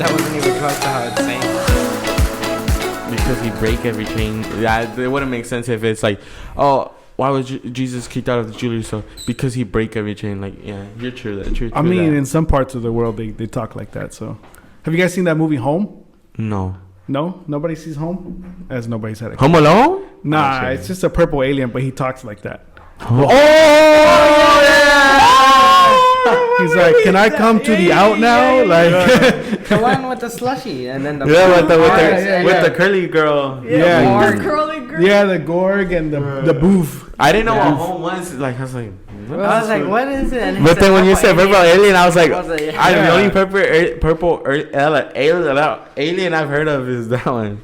That wasn't even close to how it's saying. Because he break every chain. Yeah, it wouldn't make sense if it's like, oh, why was Jesus kicked out of the jewelry store? Because he break every chain. Like, yeah, you're true. True. I mean, in some parts of the world, they talk like that. So, have you guys seen that movie Home? No. No? Nobody sees Home? As nobody said it. Home Alone? Nah, it's just a purple alien, but he talks like that. Oh, yeah! He's like, can I come to the out now? Like, the one with the slushy and then the with the curly girl. Yeah, the curly girl. Yeah, the Gorg and the Boof. I didn't know what Home was. Like, I was like, what is it? And but then when you said purple alien, I was like, yeah. the only purple alien I've heard of is that one.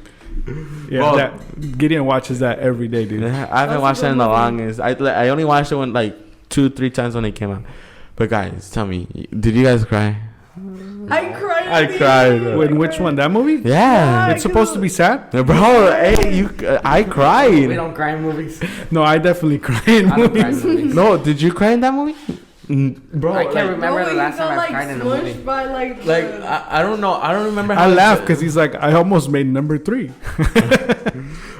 Yeah, well, Gideon watches that every day, dude. I haven't watched that in the longest. I only watched it when like 2-3 times when it came out. But guys, tell me, did you guys cry? I cried. I cried. In which one? That movie? Yeah. It's supposed to be sad? Bro, hey, I cried. We don't cry in movies. No, I definitely cry in movies. No, did you cry in that movie? Bro, I can't remember the last time I cried in a movie. By, I don't know. I don't remember how I laughed because he's like, I almost made number 3.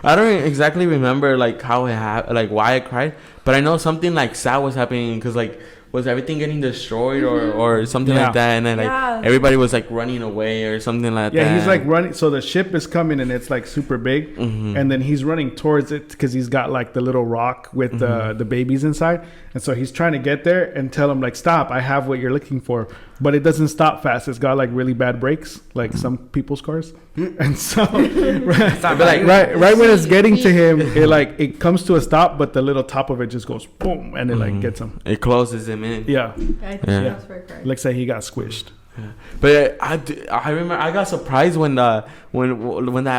I don't exactly remember like how it happened, like why I cried, but I know something like sad was happening because like was everything getting destroyed or something like that, and then like everybody was like running away or something like that. Yeah, he's like running. So the ship is coming and it's like super big, and then he's running towards it because he's got like the little rock with the babies inside, and so he's trying to get there and tell him like, stop, I have what you're looking for, but it doesn't stop fast. It's got like really bad brakes, like some people's cars, and so right when it's getting to him, it comes to a stop, but the little top of it just goes boom, and it like gets him. It closes him in. Yeah. That's very correct. Looks like he got squished. Yeah. But I remember I got surprised when that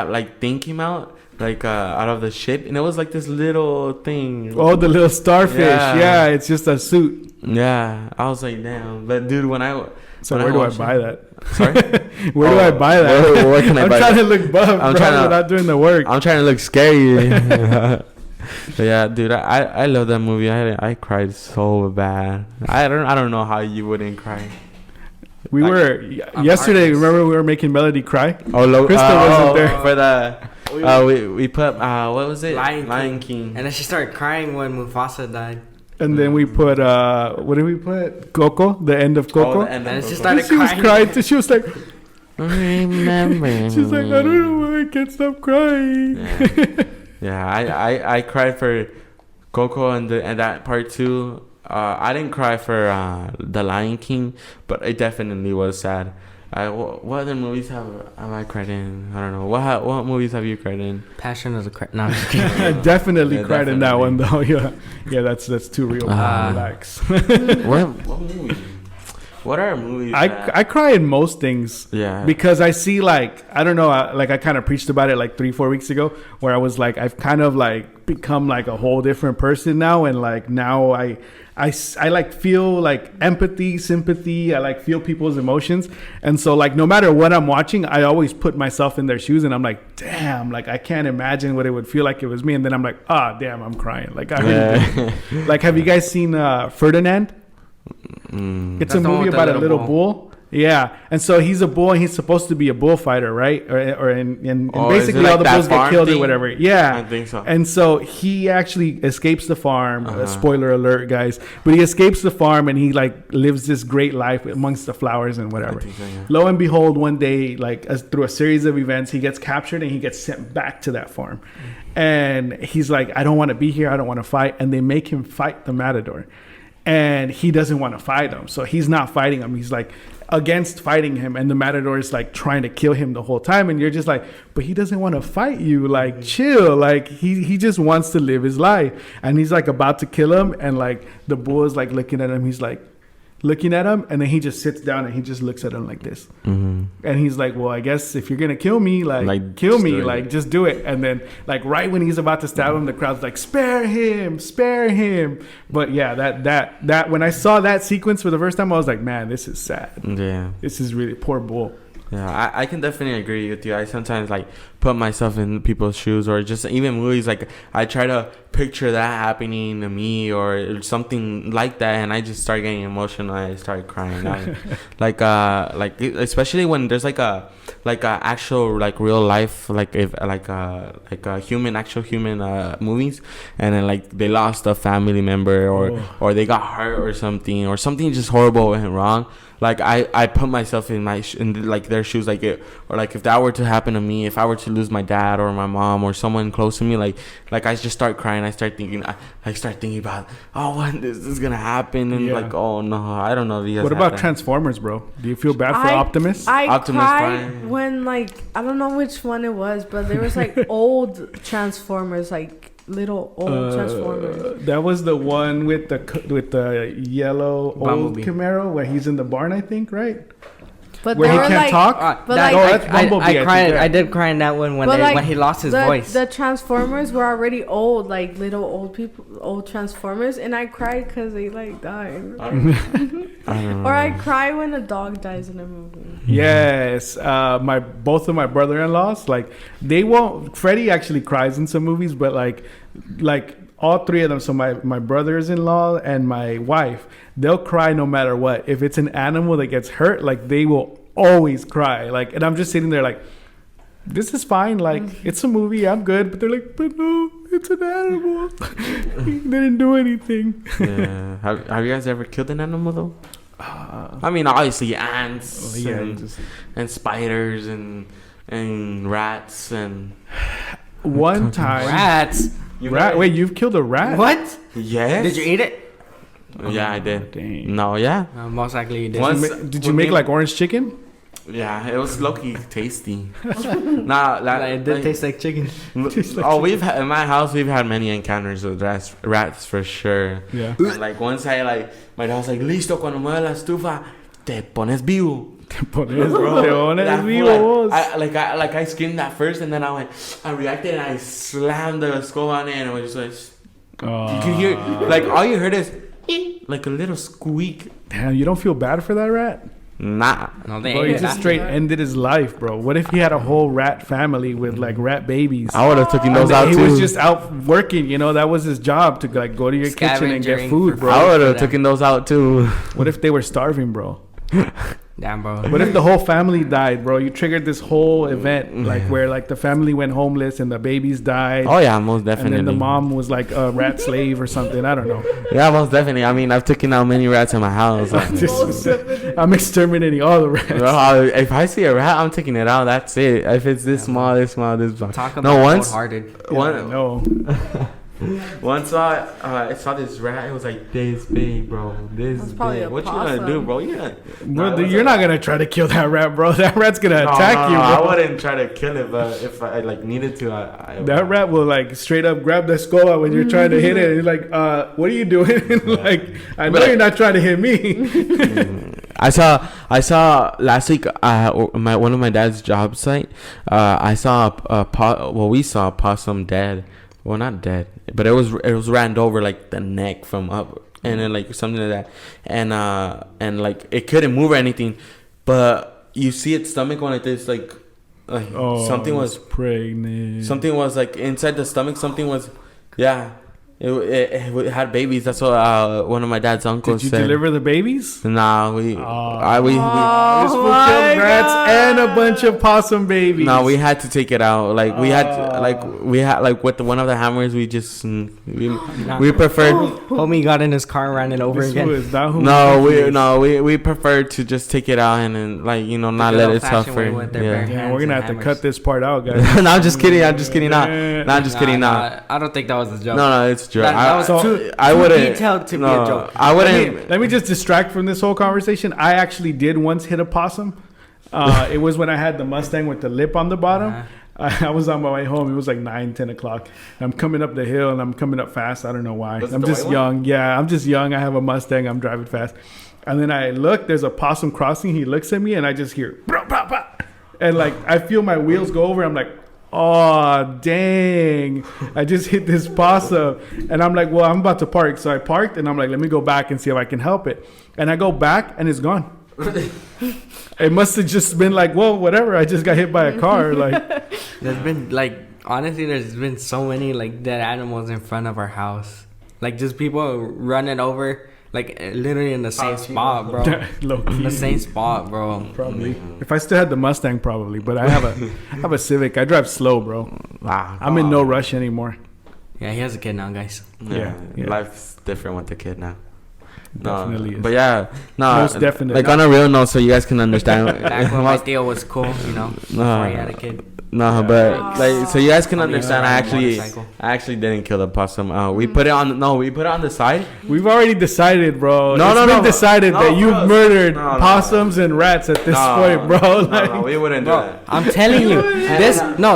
like thing came out, like out of the ship, and it was like this little thing. Oh, the little starfish. Yeah, it's just a suit. Yeah, I was like, damn. But dude, where do I buy that? Sorry, where do I buy that? Where can I buy? I'm trying to look buff. I'm trying to not doing the work. I'm trying to look scary. But yeah, dude, I love that movie. I cried so bad. I don't know how you wouldn't cry. We were yesterday. Remember we were making Melody cry. Oh, Crystal wasn't there for the. We put what was it? Lion King. And then she started crying when Mufasa died. And then we put what did we put? Coco, the end of Coco. And then she started crying. She was crying. She was like, remember. She's like, I don't know why I can't stop crying. Yeah, I cried for Coco and that part too. I didn't cry for the Lion King, but it definitely was sad. What other movies have I cried in? I don't know. What movies have you cried in? Passion of the Christ. No, I'm just kidding. I definitely cried in that one though. Yeah, that's too real. Relax. What movie? What are movies? I cry in most things. Yeah. Because I see like, I don't know, I kind of preached about it like 3-4 weeks ago, where I was like, I've kind of like become like a whole different person now, and like now I like feel like empathy, sympathy. I like feel people's emotions, and so like no matter what I'm watching, I always put myself in their shoes, and I'm like, damn, like I can't imagine what it would feel like if it was me, and then I'm like, damn, I'm crying. Like I really like, have you guys seen Ferdinand? It's a movie about a little bull. Yeah, and so he's a bull, and he's supposed to be a bullfighter, right? And basically all the bulls get killed or whatever. Yeah, I think so. And so he actually escapes the farm. Spoiler alert, guys! But he escapes the farm, and he like lives this great life amongst the flowers and whatever. So, yeah. Lo and behold, one day, like through a series of events, he gets captured and he gets sent back to that farm. And he's like, I don't want to be here. I don't want to fight. And they make him fight the matador. And he doesn't want to fight him. So he's not fighting him. He's like against fighting him. And the matador is like trying to kill him the whole time. And you're just like, but he doesn't want to fight you. Like, chill. Like, he just wants to live his life. And he's like about to kill him. And like the bull is like looking at him. He's like looking at him. And then he just sits down and he just looks at him like this. And he's like, well, I guess if you're going to kill me, like kill me. Like, just do it. And then like right when he's about to stab him, the crowd's like, spare him. But yeah, that when I saw that sequence for the first time, I was like, man, this is sad. Yeah. This is really poor bull. Yeah, I can definitely agree with you. I sometimes like put myself in people's shoes, or just even movies. Like I try to picture that happening to me or something like that, and I just start getting emotional. I start crying. like especially when there's like a actual like real life if like a human actual human movies, and then like they lost a family member or they got hurt or something just horrible went wrong. Like I put myself in like their shoes, like it, or like if that were to happen to me, if I were to lose my dad or my mom or someone close to me, like I just start crying. I start thinking about, oh, when this is gonna happen, and like, oh no, I don't know if you guys. What about Transformers, bro? Do you feel bad for Optimus? Optimus cried when like I don't know which one it was, but there was like old Transformers, like little old Transformers. That was the one with the yellow old Camaro where he's in the barn, I think, right? But where he can't like, talk. But that's Bumblebee. I cried. I did cry in that one when he lost his voice. The Transformers were already old, like little old people, old Transformers, and I cried because they like died. Or I cry when a dog dies in a movie. Yes, both of my brother-in-laws, like they won't. Freddie actually cries in some movies, but like all three of them. So my brothers-in-law and my wife, they'll cry no matter what. If it's an animal that gets hurt, like they will always cry. Like, and I'm just sitting there like, this is fine. Like it's a movie, I'm good. But they're like, but no, it's an animal. They didn't do anything. Yeah. Have you guys ever killed an animal though? I mean, obviously ants and spiders and rats and one time rats. Wait, you've killed a rat? What? Yes. Did you eat it? Yeah, I did. Dang. No, yeah. Most likely you did. Did you make like orange chicken? Yeah, it was low-key tasty. Nah, it did taste like chicken. In my house we've had many encounters with rats for sure. Yeah. And like once my dad was like, listo, cuando mueve la estufa, te pones vivo. Te pones vivo. I skimmed that first, and then I reacted and I slammed the skull on it, and it was just like, you could hear, like all you heard is like a little squeak. Damn, you don't feel bad for that rat? Nah. No, bro, he just straight ended his life, bro. What if he had a whole rat family with like rat babies? I would have taken those out too. He was just out working, that was his job, to like go to your kitchen and get food, bro. I would have taken those out too. What if they were starving, bro? Damn, bro. What if the whole family died, bro? You triggered this whole event, like where like the family went homeless and the babies died. Oh yeah, most definitely. And then the mom was like a rat slave or something. I don't know. Yeah, most definitely. I mean, I've taken out many rats in my house. I'm exterminating all the rats. Bro, if I see a rat, I'm taking it out. That's it. If it's this small, this small. Talk about cold-hearted. No. Once I saw this rat, it was like this big, bro. This big. What you gonna do, bro? You're not gonna try to kill that rat, bro. That rat's gonna attack you, bro. I wouldn't try to kill it, but if I like needed to, that rat will like straight up grab the skull out when you're trying to hit it. He's like, what are you doing? Like, I know you're not trying to hit me. I saw last week one of my dad's job site. I saw we saw a possum dead. Well, not dead, but it was ran over like the neck from up, and then like something like that, and like it couldn't move or anything, but you see its stomach when it is like something was pregnant. Something was like inside the stomach. Something was, yeah. It had babies. That's what one of my dad's uncles said. Did you deliver the babies? Nah, we killed rats and a bunch of possum babies. No, we had to take it out. Like we had with one of the hammers. We just we preferred. Homie got in his car and ran it over again. We preferred to just take it out and then not let it suffer. Yeah, we're gonna have to cut this part out, guys. No, I'm just kidding. I'm just kidding. No, I'm just kidding. No, I don't think that was a joke. No, it's a joke. That was too detailed to be a joke. I wouldn't. Let me just distract from this whole conversation. I actually did once hit a possum. It was when I had the Mustang with the lip on the bottom. I was on my way home. It was like 9-10 o'clock. I'm coming up the hill and I'm coming up fast. I don't know why. I'm just young. Yeah, I'm just young. I have a Mustang. I'm driving fast. And then I look. There's a possum crossing. He looks at me and I just hear, bah, bah, bah. And like I feel my wheels go over. I'm like, oh, dang. I just hit this possum. And I'm like, well, I'm about to park. So I parked and I'm like, let me go back and see if I can help it. And I go back and it's gone. It must have just been like, well, whatever. I just got hit by a car. Like, There's been like honestly, there's been so many like dead animals in front of our house. Like just people running over, like literally in the same spot, bro. low key. In the same spot, bro. Probably. If I still had the Mustang, probably. But I have a Civic. I drive slow, bro. I'm in no rush anymore. Yeah, he has a kid now, guys. Yeah, Yeah. life's different with the kid now. Definitely is. But yeah, no, Most definitely. Like on a real note, so you guys can understand. Back when my deal was cool, you know, before he had a kid. No, Yeah. but like, so you guys can On the understand. motorcycle. I actually didn't kill the possum. We put it on. No, we put it on the side. We've already decided, bro. No, It's no, been no, decided no, that you've bro. murdered No, no, possums and rats at this point, bro. No, we wouldn't do Bro, that. I'm telling you,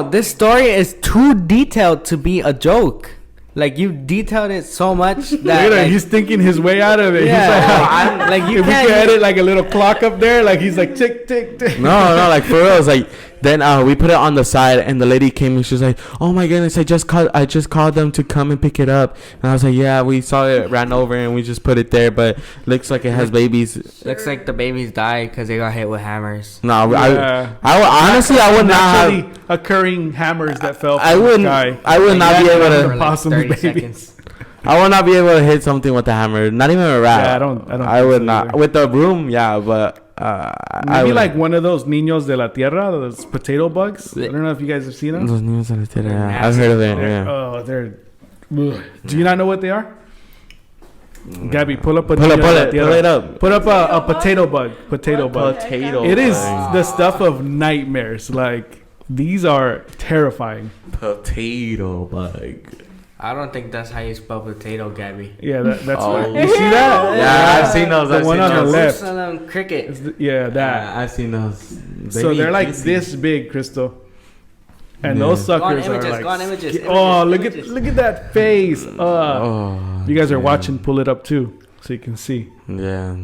this story is too detailed to be a joke. Like you detailed it so much that Look at him, like, he's thinking his way out of it. yeah, He's like, like you if we can't. could edit like a little clock up there, like he's like tick tick tick. No, like for real. It's like then we put it on the side, and the lady came and she was like, "Oh my goodness, I just called them to come and pick it up." And I was like, "Yeah, we saw it, ran over, and we just put it there, but looks like it has babies." Looks like the babies died because they got hit with hammers. No, Yeah. honestly, I would not Naturally have. occurring hammers that fell from I the wouldn't. sky. I would not be able For to. like possums, 30 baby. seconds. I would not be able to hit something with a hammer. Not even a rat. Yeah, I don't I think would so not either. with the broom. Yeah, but I Maybe would. like one of those niños de la tierra, those potato bugs. I don't know if you guys have seen them. Those news that I did, yeah. I've heard of it. Yeah. Oh, they're. Ugh. Do you not know what they are? Gabby, pull up a Pull niño it, de pull la it, tierra. pull it up. Put up a potato bug. Potato bug. Potato. It is bug. the stuff of nightmares. Like these are terrifying. Potato bug. I don't think that's how you spell potato, Gabby. Yeah, that's Oh. right. You see that? Yeah, I've seen those. The I've one seen on the those. left. Most of them cricket. Yeah, that. Yeah, I've seen those. So Baby they're like juicy. this big, Crystal. And Yeah. those Go on suckers images, are like. go on images, Oh, images. look at that face. Oh, You guys are yeah. watching. Pull it up too, so you can see. Yeah.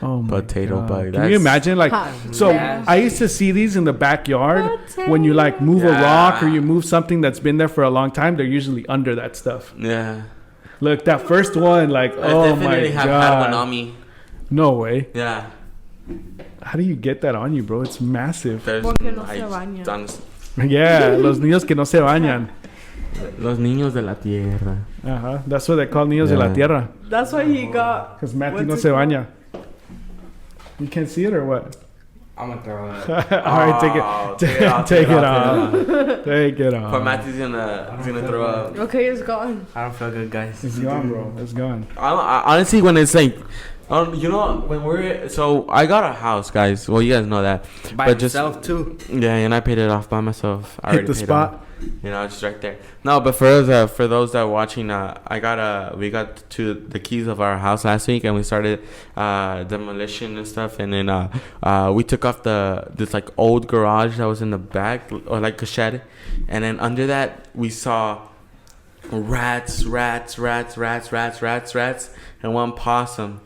Oh my Potato God. bug, Can that's- you imagine? Like, so Yeah. I used to see these in the backyard when you like move a Yeah. rock or you move something that's been there for a long time. They're usually under that stuff. Yeah. Look, that first one, like, I oh my definitely have had one God. on me. No way. Yeah. How do you get that on you, bro? It's massive. There's, Porque no I se baña. honest- Yeah, los niños que no se bañan. Los niños de la tierra. Uh-huh. That's what they call niños de la Yeah. tierra. That's why he got. Because Matthew What's no it se called? baña. You can't see it or what? I'm gonna throw it. All right, take Oh, it. take it off, Take take it it off, off. Take it Poor off. Matthew's gonna throw up. Okay, it's gone. I don't feel good, guys. It's gone, bro. It's gone. Honestly, when it's like, you know, when we're so I got a house, guys. Well, you guys know that. By But just- himself too. Yeah, and I paid it off by myself. I Hit already the paid it spot. off. You know, just right there. No, but for those that are watching, we got to the keys of our house last week, and we started demolition and stuff, and then we took off this like old garage that was in the back, or like a shed, and then under that we saw rats, and one possum,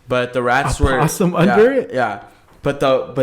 but the rats A were possum under it? Yeah, but the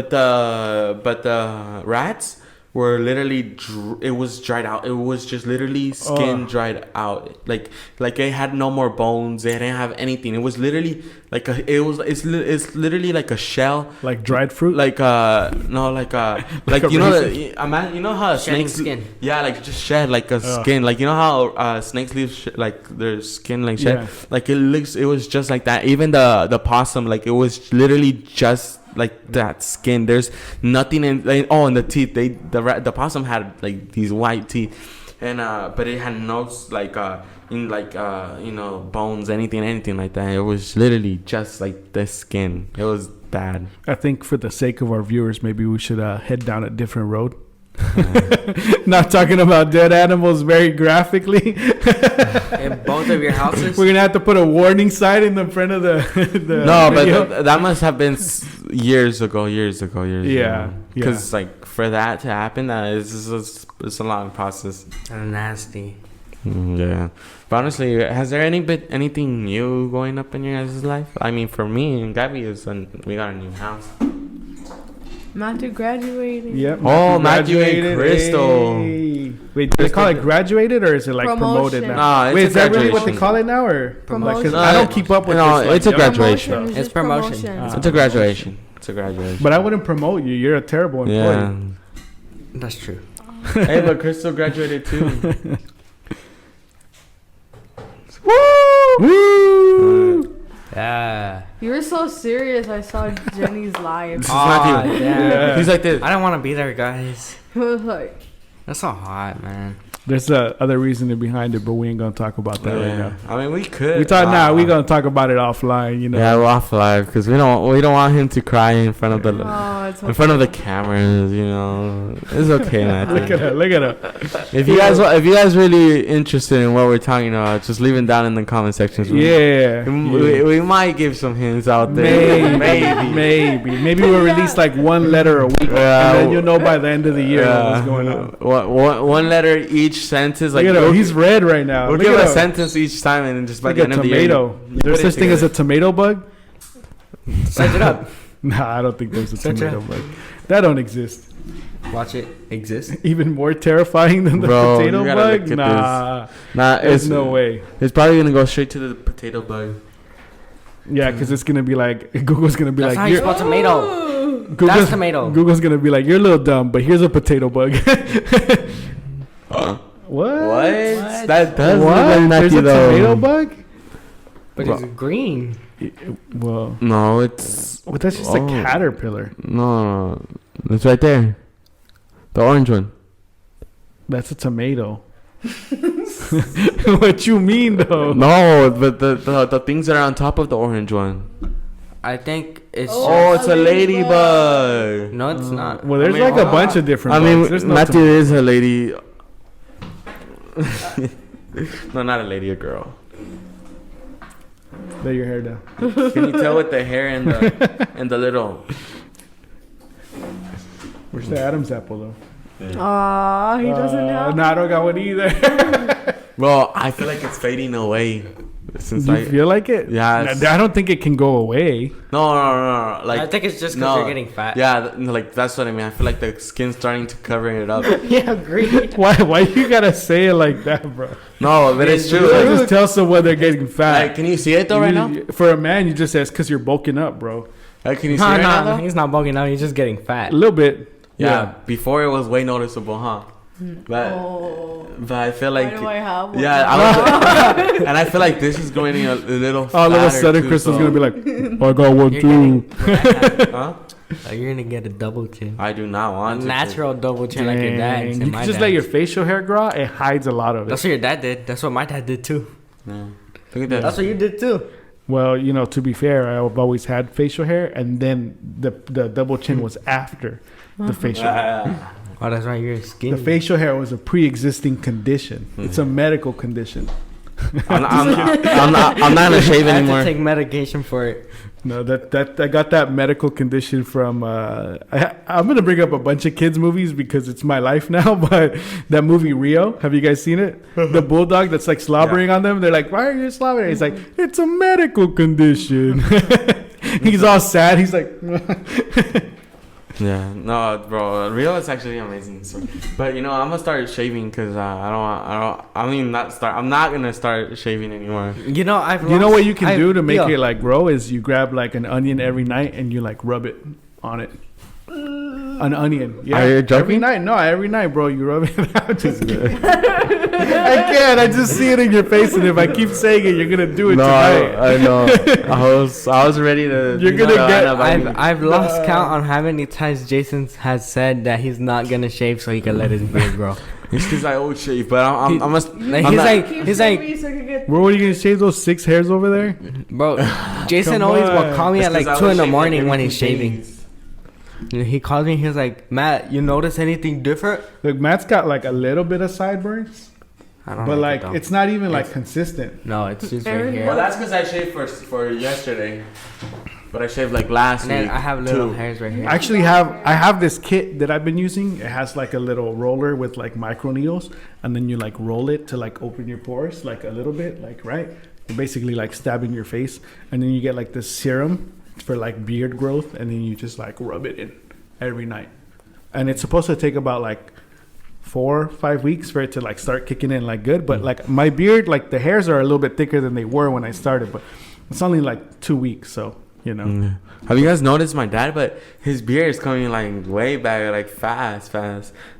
rats were literally it was dried out. It was just literally skin dried out. Like it had no more bones. They didn't have anything. It was literally like it's literally like a shell. Like dried fruit? Like no, like a you know raisin? you know how Shedding snakes skin. Yeah, like just shed like a skin. Like you know how snakes leave like their skin like shed. Yeah. Like it was just like that. Even the possum, like it was literally just like that skin. There's nothing in like, and the teeth. The possum had like these white teeth, and but it had no like in like you know, bones, anything like that. It was literally just like the skin. It was bad. I think for the sake of our viewers, maybe we should head down a different road. Not talking about dead animals very graphically. In both of your houses. We're gonna have to put a warning sign in the front of the No, video. but that must have been years ago. Yeah. Because like for that to happen, it's a long process. Nasty. Yeah, but honestly, has there anything new going up in your guys' life? I mean, for me and Gabby we got a new house. Matthew graduated. Yep. Matthew and Crystal. Hey. Wait, do they call it graduated or is it like promoted Promotion. now? No, it's Wait, a is that really what they graduation. call it now, or Promotion. Like, 'cause I don't keep up with No, this. Like, it's a young- graduation. Promotion. It's promotion. promotion. It's a graduation. It's a graduation. But I wouldn't promote you. You're a terrible employee. Yeah. That's true. Hey, but Crystal graduated too. Woo! Yeah. You were so serious. I saw Jenny's live. This is Matthew. Yeah. He's like this. I don't want to be there, guys. It was like, That's so hot, man. There's other reasoning behind it, but we ain't gonna talk about that right now. I mean, we could. We thought, we gonna talk about it offline. You know. Yeah, we're off live because we don't want him to cry in front of the it's okay. in front of the cameras. You know, it's okay, man. Look at her. Look at her. If you guys really interested in what we're talking about, just leave it down in the comment sections. Yeah. We might give some hints out there. Maybe we'll release like one letter a week, and then you'll know by the end of the year what's going on. One letter each sentence. Like, look at him. He's red right now. We'll give a sentence each time, and then just by the end of the year. There's such thing as a tomato bug? Search it up. Nah, I don't think there's a Search tomato it. bug. That don't exist. Watch it exist. Even more terrifying than the potato bug? Nah, there's no way. It's probably gonna go straight to the potato bug. Yeah, because it's gonna be like Google's gonna be That's like, how you spell tomato. That's tomato. Google's gonna be like, you're a little dumb, but here's a potato bug. What? That does What? look like There's a tomato bug? But it's green. Well, no, it's that's just a caterpillar. no, it's right there. The orange one. That's a tomato. What you mean though? No, but the things that are on top of the orange one. I think it's. It's a ladybug. No, it's not. Well, there's like a bunch of different bugs. There's no Matthew is a lady. No, not a lady, a girl. Lay your hair down. Can you tell with the hair and the little? Where's the Adam's apple though? he doesn't have. No, I don't got one either. Well, I feel like it's fading away. Since You feel like it? Yeah. I don't think it can go away. No. Like, I think it's just because you're getting fat. Yeah, like that's what I mean. I feel like the skin's starting to cover it up. Yeah, agreed. Why you gotta say it like that, bro? No, but it's true. You don't just tell someone they're getting fat. Like, can you see it though right now? For a man, you just say it's because you're bulking up, bro. Like, can you see it right now though? He's not bulking out. He's just getting fat. A little bit. Yeah, before it was way noticeable, huh? But I feel like Why do I have one? and I feel like this is going in a little. All of a sudden, Crystal's gonna be like, "I got one too." Huh? You're gonna get a double chin. I do not want A natural double chin like your dad's. You can just let your facial hair grow out. It hides a lot of it. That's what your dad did. That's what my dad did too. Yeah. Look at that. That's what you did too. Well, to be fair, I've always had facial hair, and then the double chin was after the facial hair. Oh, that's right. You're skinny. The facial hair was a pre-existing condition. It's a medical condition. I'm not gonna shave I have anymore. to take medication for it. No, that I got that medical condition from. I'm gonna bring up a bunch of kids movies because it's my life now. But that movie Rio, have you guys seen it? The bulldog that's like slobbering on them. They're like, "Why are you slobbering?" He's like, "It's a medical condition." He's all sad. He's like. Yeah, no, bro. Rio is actually amazing. So, but I'm gonna start shaving because I'm not gonna start shaving anymore. You know what you can do to make it like grow is you grab like an onion every night and you like rub it on it. An onion. Yeah. Are you joking? Every night. No, every night, bro. You rub it out. Just I can't. I just see it in your face, and if I keep saying it, you're gonna do it tonight. I know. I was ready to. You're gonna get. I've lost count on how many times Jason has said that he's not gonna shave so he can let his beard grow. It's because I always shave, but I'm he's like, bro, what are you gonna shave those 6 hairs over there? Bro, Jason always will call me at like 2 in the morning when he's shaving. He called me. He was like, "Matt, you notice anything different?" Look, Matt's got like a little bit of sideburns, but like it's not even like consistent. No, it's just right here. Well, that's because I shaved for yesterday, but I shaved like last And then week. I have little hairs right here. I actually have this kit that I've been using. It has like a little roller with like micro needles, and then you like roll it to like open your pores like a little bit, like right. You're basically like stabbing your face, and then you get like this serum for like beard growth, and then you just like rub it in every night, and it's supposed to take about like 4 or 5 weeks for it to like start kicking in like good. But like my beard, like the hairs are a little bit thicker than they were when I started, but it's only like 2 weeks, so you know. Yeah. Have you guys noticed my dad? But his beard is coming like way back, like fast.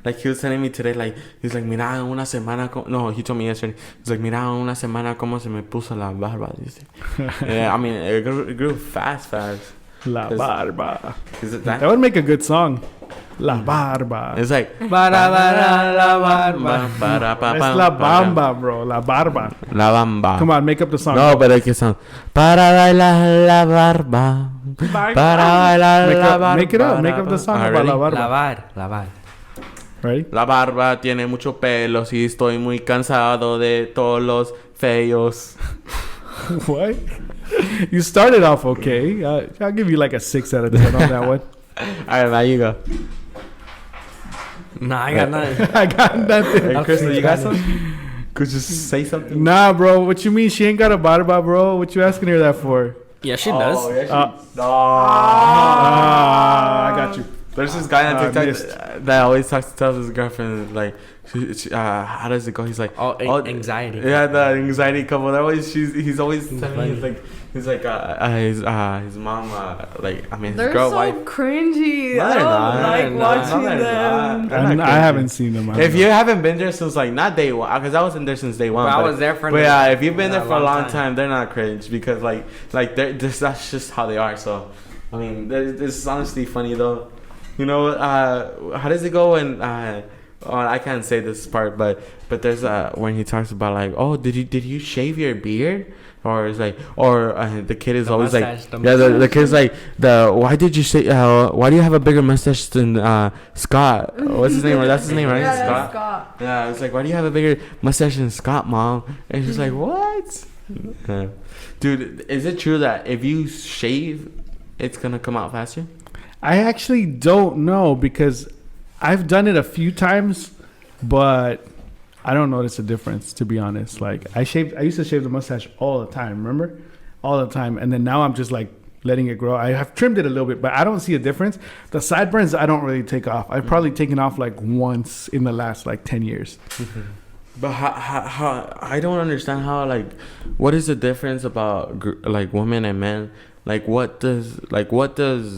Like he was telling me today, like he's like, mira una semana. No, he told me yesterday. He's like, mira una semana como se me puso la barba. Yeah, I mean it grew fast. La barba. Is it that? That would make a good song. La barba. It's like Bara bara la barba. It's la bamba, bro. La barba. La bamba. Come on, make up the song. No, but like it sounds. Para bailar la barba. Para bailar la barba. Make it up. Make up the song about la barba. Lavar. Ready? La barba tiene mucho pelo y estoy muy cansado de todos los feos. What? You started off okay. I'll give you like a 6 out of 10 on that one. Alright, now you go. Nah, I got nothing. I got nothing. Hey, Crystal, you got something? Could you say something? Nah, bro. What you mean? She ain't got a barba, bro. What you asking her that for? Yeah, she does. Yeah, I got you. There's this guy on TikTok that always tells his girlfriend, like, how does it go? He's like, anxiety. Yeah, the anxiety couple. He's always telling me, he's like, his mom, like, I mean, his They're girl so wife. cringy. No, I they're don't not. like No, watching they're them. not. I haven't seen them. If you haven't been there since like not day one, because I wasn't there since day one. But I was there for. But yeah, if you've been there for a long time, they're not cringe because like that's just how they are. So, I mean, this is honestly funny though. You know, how does it go when I can't say this part, but there's when he talks about like, oh, did you shave your beard? Or it's like, or the kid is always mustache, like, the kid's like, why did you say, why do you have a bigger mustache than Scott? What's his name? That's his name, right? Yeah, Scott. Yeah, it's like, why do you have a bigger mustache than Scott, mom? And she's like, what? Yeah. Dude, is it true that if you shave, it's gonna come out faster? I actually don't know because I've done it a few times, but I don't notice a difference, to be honest. Like I used to shave the mustache all the time, remember? All the time. And then now I'm just like letting it grow. I have trimmed it a little bit, but I don't see a difference. The sideburns, I don't really take off. I've probably taken off like once in the last like 10 years. But how I don't understand how, like, what is the difference about like women and men? Like what does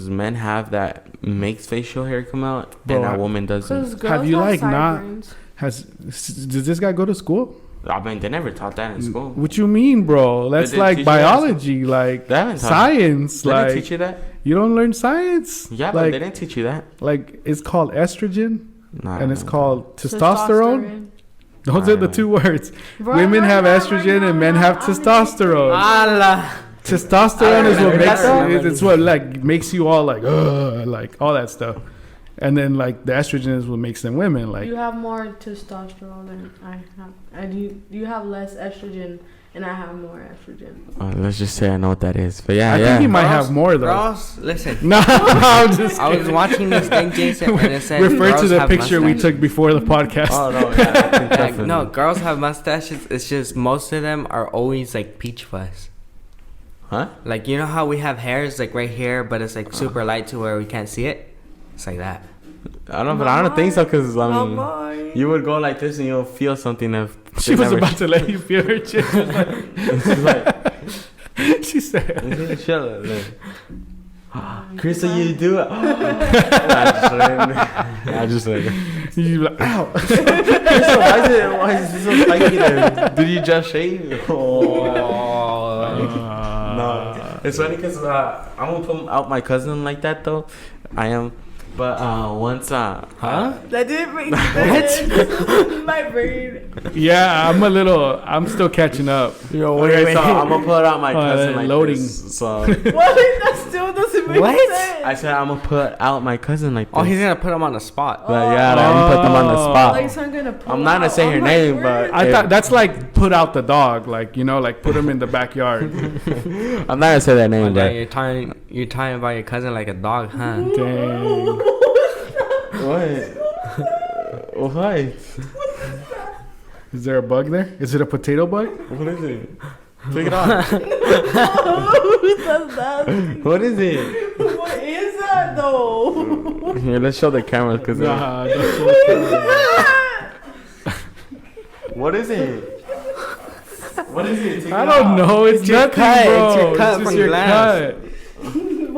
men have that makes facial hair come out and a woman doesn't? Have you like sideburns. Does this guy go to school? I mean, they never taught that in school. What you mean, bro? That's like biology, like science. They like didn't teach you that? You don't learn science. Yeah, like, but they didn't teach you that. Like it's called estrogen, and it's called testosterone. Testosterone. Those are the two words. Women have estrogen and men have testosterone. Testosterone is what makes it's what like makes you all like all that stuff, and then like the estrogen is what makes them women. Like you have more testosterone than I have, and you have less estrogen, and I have more estrogen. Let's just say I know what that is, but yeah, I think he might have more though. Girls, listen. No, I'm just I was watching this thing, Jason, and it said refer to the picture we took before the podcast. Oh no, yeah, no, girls have mustaches. It's just most of them are always like peach fuzz. Huh? Like, you know how we have hairs like right here, but it's like super light to where we can't see it? It's like that. I don't think so, because I mean, you would go like this and you'll feel something if she was about to let you feel her chin. She said, Crystal, you do it. I just like, you like, ow. Crystal, why is this so spiky then? Did you just shave? No, it's funny because I'm gonna put out my cousin like that though. I am, but once huh? That didn't make sense. My brain. Yeah, I'm still catching up. Okay, so I'm gonna put out my cousin like loading. This, so What? That still doesn't make sense. I said I'm gonna put out my cousin like this. Oh, he's gonna put him on the spot. Yeah, like, I'm gonna put them on the spot. Like, so I'm not gonna say her name, but I thought that's like put out the dog, like, you know, like put him in the backyard. I'm not gonna say that name, but you're talking about your cousin like a dog, huh? Dang. What? Is there a bug there? Is it a potato bug? What is it? Take it off. What is it? What is that though? Here, let's show the cameras, cause what is it? What is it? I don't know. It's nothing, bro. It's your cut from your cut.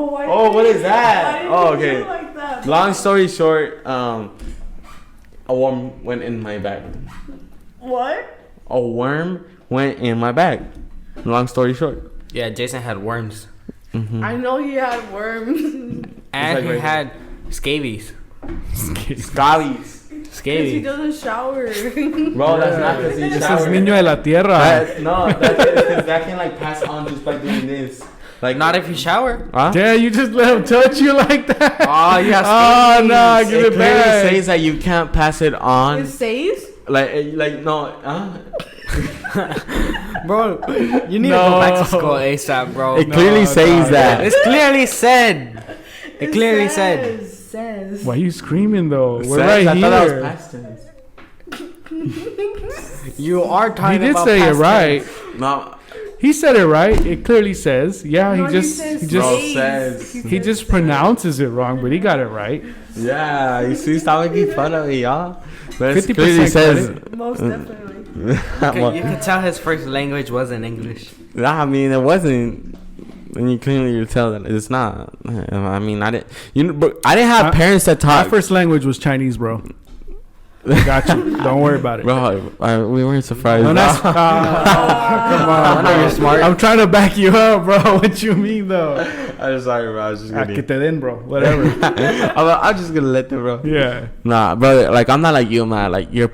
But why Oh, what is that? why Oh, did you okay. do like that? Long story short, a worm went in my bag. What? A worm went in my bag. Long story short. Yeah, Jason had worms. Mm-hmm. I know he had worms. And like he right had scabies. Scallies. Because he Scabies. doesn't shower. Bro, that's not because he This is showered. Niño de la Tierra. That can like pass on just by doing this. Like Not if you shower. Huh? Damn, you just let him touch you like that. Oh, you have Oh, scabies. no, give It it clearly back. says that you can't pass it on. It says? Like no. Bro, you need to go back to school ASAP, bro. It clearly says that. It's clearly said. It clearly said. Says. Why are you screaming though? We're Says, right I thought that was here. past tense. You are He talking did about say it past right. tense. No, He said it right. It clearly says. Yeah, No, he just says. he just pronounces it wrong, but he got it right. yeah, you see, stop making fun of me, y'all. But it 50% clearly says. credit. Most definitely. You could tell his first language wasn't English. I mean, it wasn't. And you clearly tell that it's not. I mean, I didn't. But I didn't have parents that My taught. first language was Chinese, bro. I got you. Don't worry about it. Bro, we weren't surprised. No, that's, come on, know bro. you're smart. I'm trying to back you up, bro. What you mean, though? I'm sorry, bro. I was just Que kidding. te den, bro. Whatever. I'm just gonna let them, bro. Yeah. Nah, bro. Like I'm not like you, man. Like your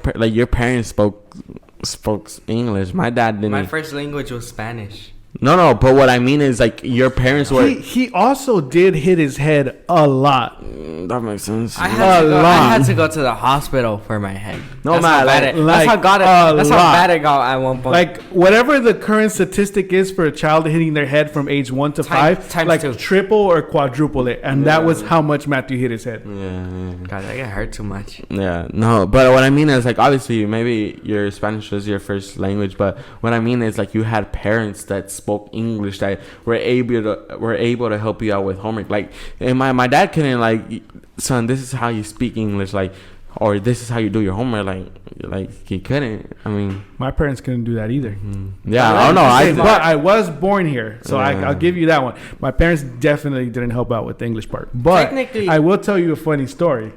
parents spoke English. My dad didn't. My first language was Spanish. No. But what I mean is like your parents were. He also did hit his head a lot. That makes sense. I had to go to the hospital for my head. No, That's man, how bad it. like, That's how got it. a That's how lot. bad it got at one point. Like whatever the current statistic is for a child hitting their head from age 1 to 5, times like 2. triple or quadruple it, and that was how much Matthew hit his head. Yeah. God, that got hurt too much. Yeah, no, but what I mean is like obviously maybe your Spanish was your first language, but what I mean is like you had parents that spoke English that were able to help you out with homework. Like, and my dad couldn't like, son, this is how you speak English, like, or this is how you do your homework. Like he couldn't. I mean, My parents couldn't do that either. yeah, I don't know. But I was born here, so Yeah. I'll give you that one. My parents definitely didn't help out with the English part. But Technically- I will tell you a funny story.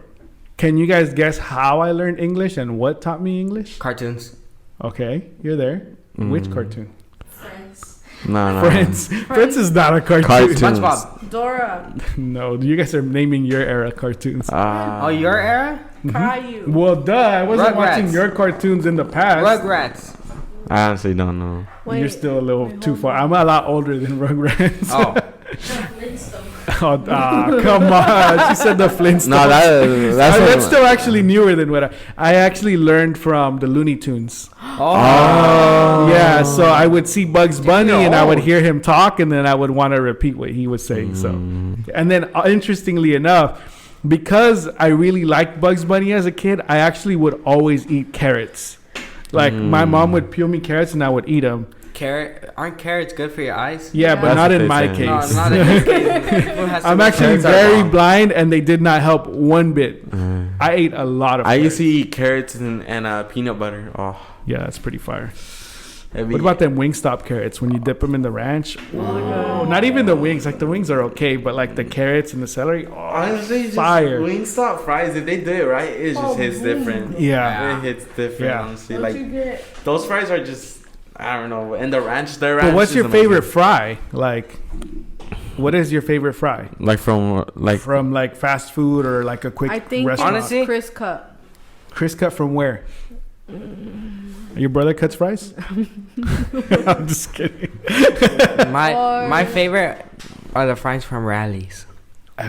Can you guys guess how I learned English and what taught me English? Cartoons. Okay, you're there. Which cartoon? Friends. No. Friends. Friends is not a cartoon. Cartoons. SpongeBob. Dora. No, you guys are naming your era cartoons. Oh, your era? Caillou. Well, duh. I wasn't Rugrats. watching your cartoons in the past. Rugrats. I honestly don't know. Wait, You're still a little wait, too hold far. on. I'm a lot older than Rugrats. Oh. Oh, come on. She said the Flintstones. No, that's That's still actually newer than what I actually learned from the Looney Tunes. Oh. Yeah, so I would see Bugs Bunny you're and I would old. hear him talk, and then I would want to repeat what he was saying. So, and then interestingly enough, because I really liked Bugs Bunny as a kid, I actually would always eat carrots. Like my mom would peel me carrots and I would eat them. Aren't carrots good for your eyes? Yeah, Yeah. but not That's in what my they say. case. No, not in your case. Who has to I'm eat actually carrots are very wrong. blind, and they did not help one bit. I ate a lot of. I used to carrots. eat carrots and peanut butter. Oh, Yeah, that's pretty fire. that'd be- What about them Wingstop carrots when you dip them in the ranch? Oh, not even the wings. Like the wings are okay, but like the carrots and the celery. Oh, Honestly, just fire. Wingstop fries, if they do it right, it just hits different. Yeah. It hits different, Yeah. honestly. Don't Like, you get those fries are just, I don't know. And the ranch, But what's your favorite fry? Like, what is your favorite fry Like from, like, from like fast food or like a quick I think restaurant? Honestly- it's Chris Cut. Chris cut from where? Your brother cuts fries? I'm just kidding. My favorite are the fries from Rallies.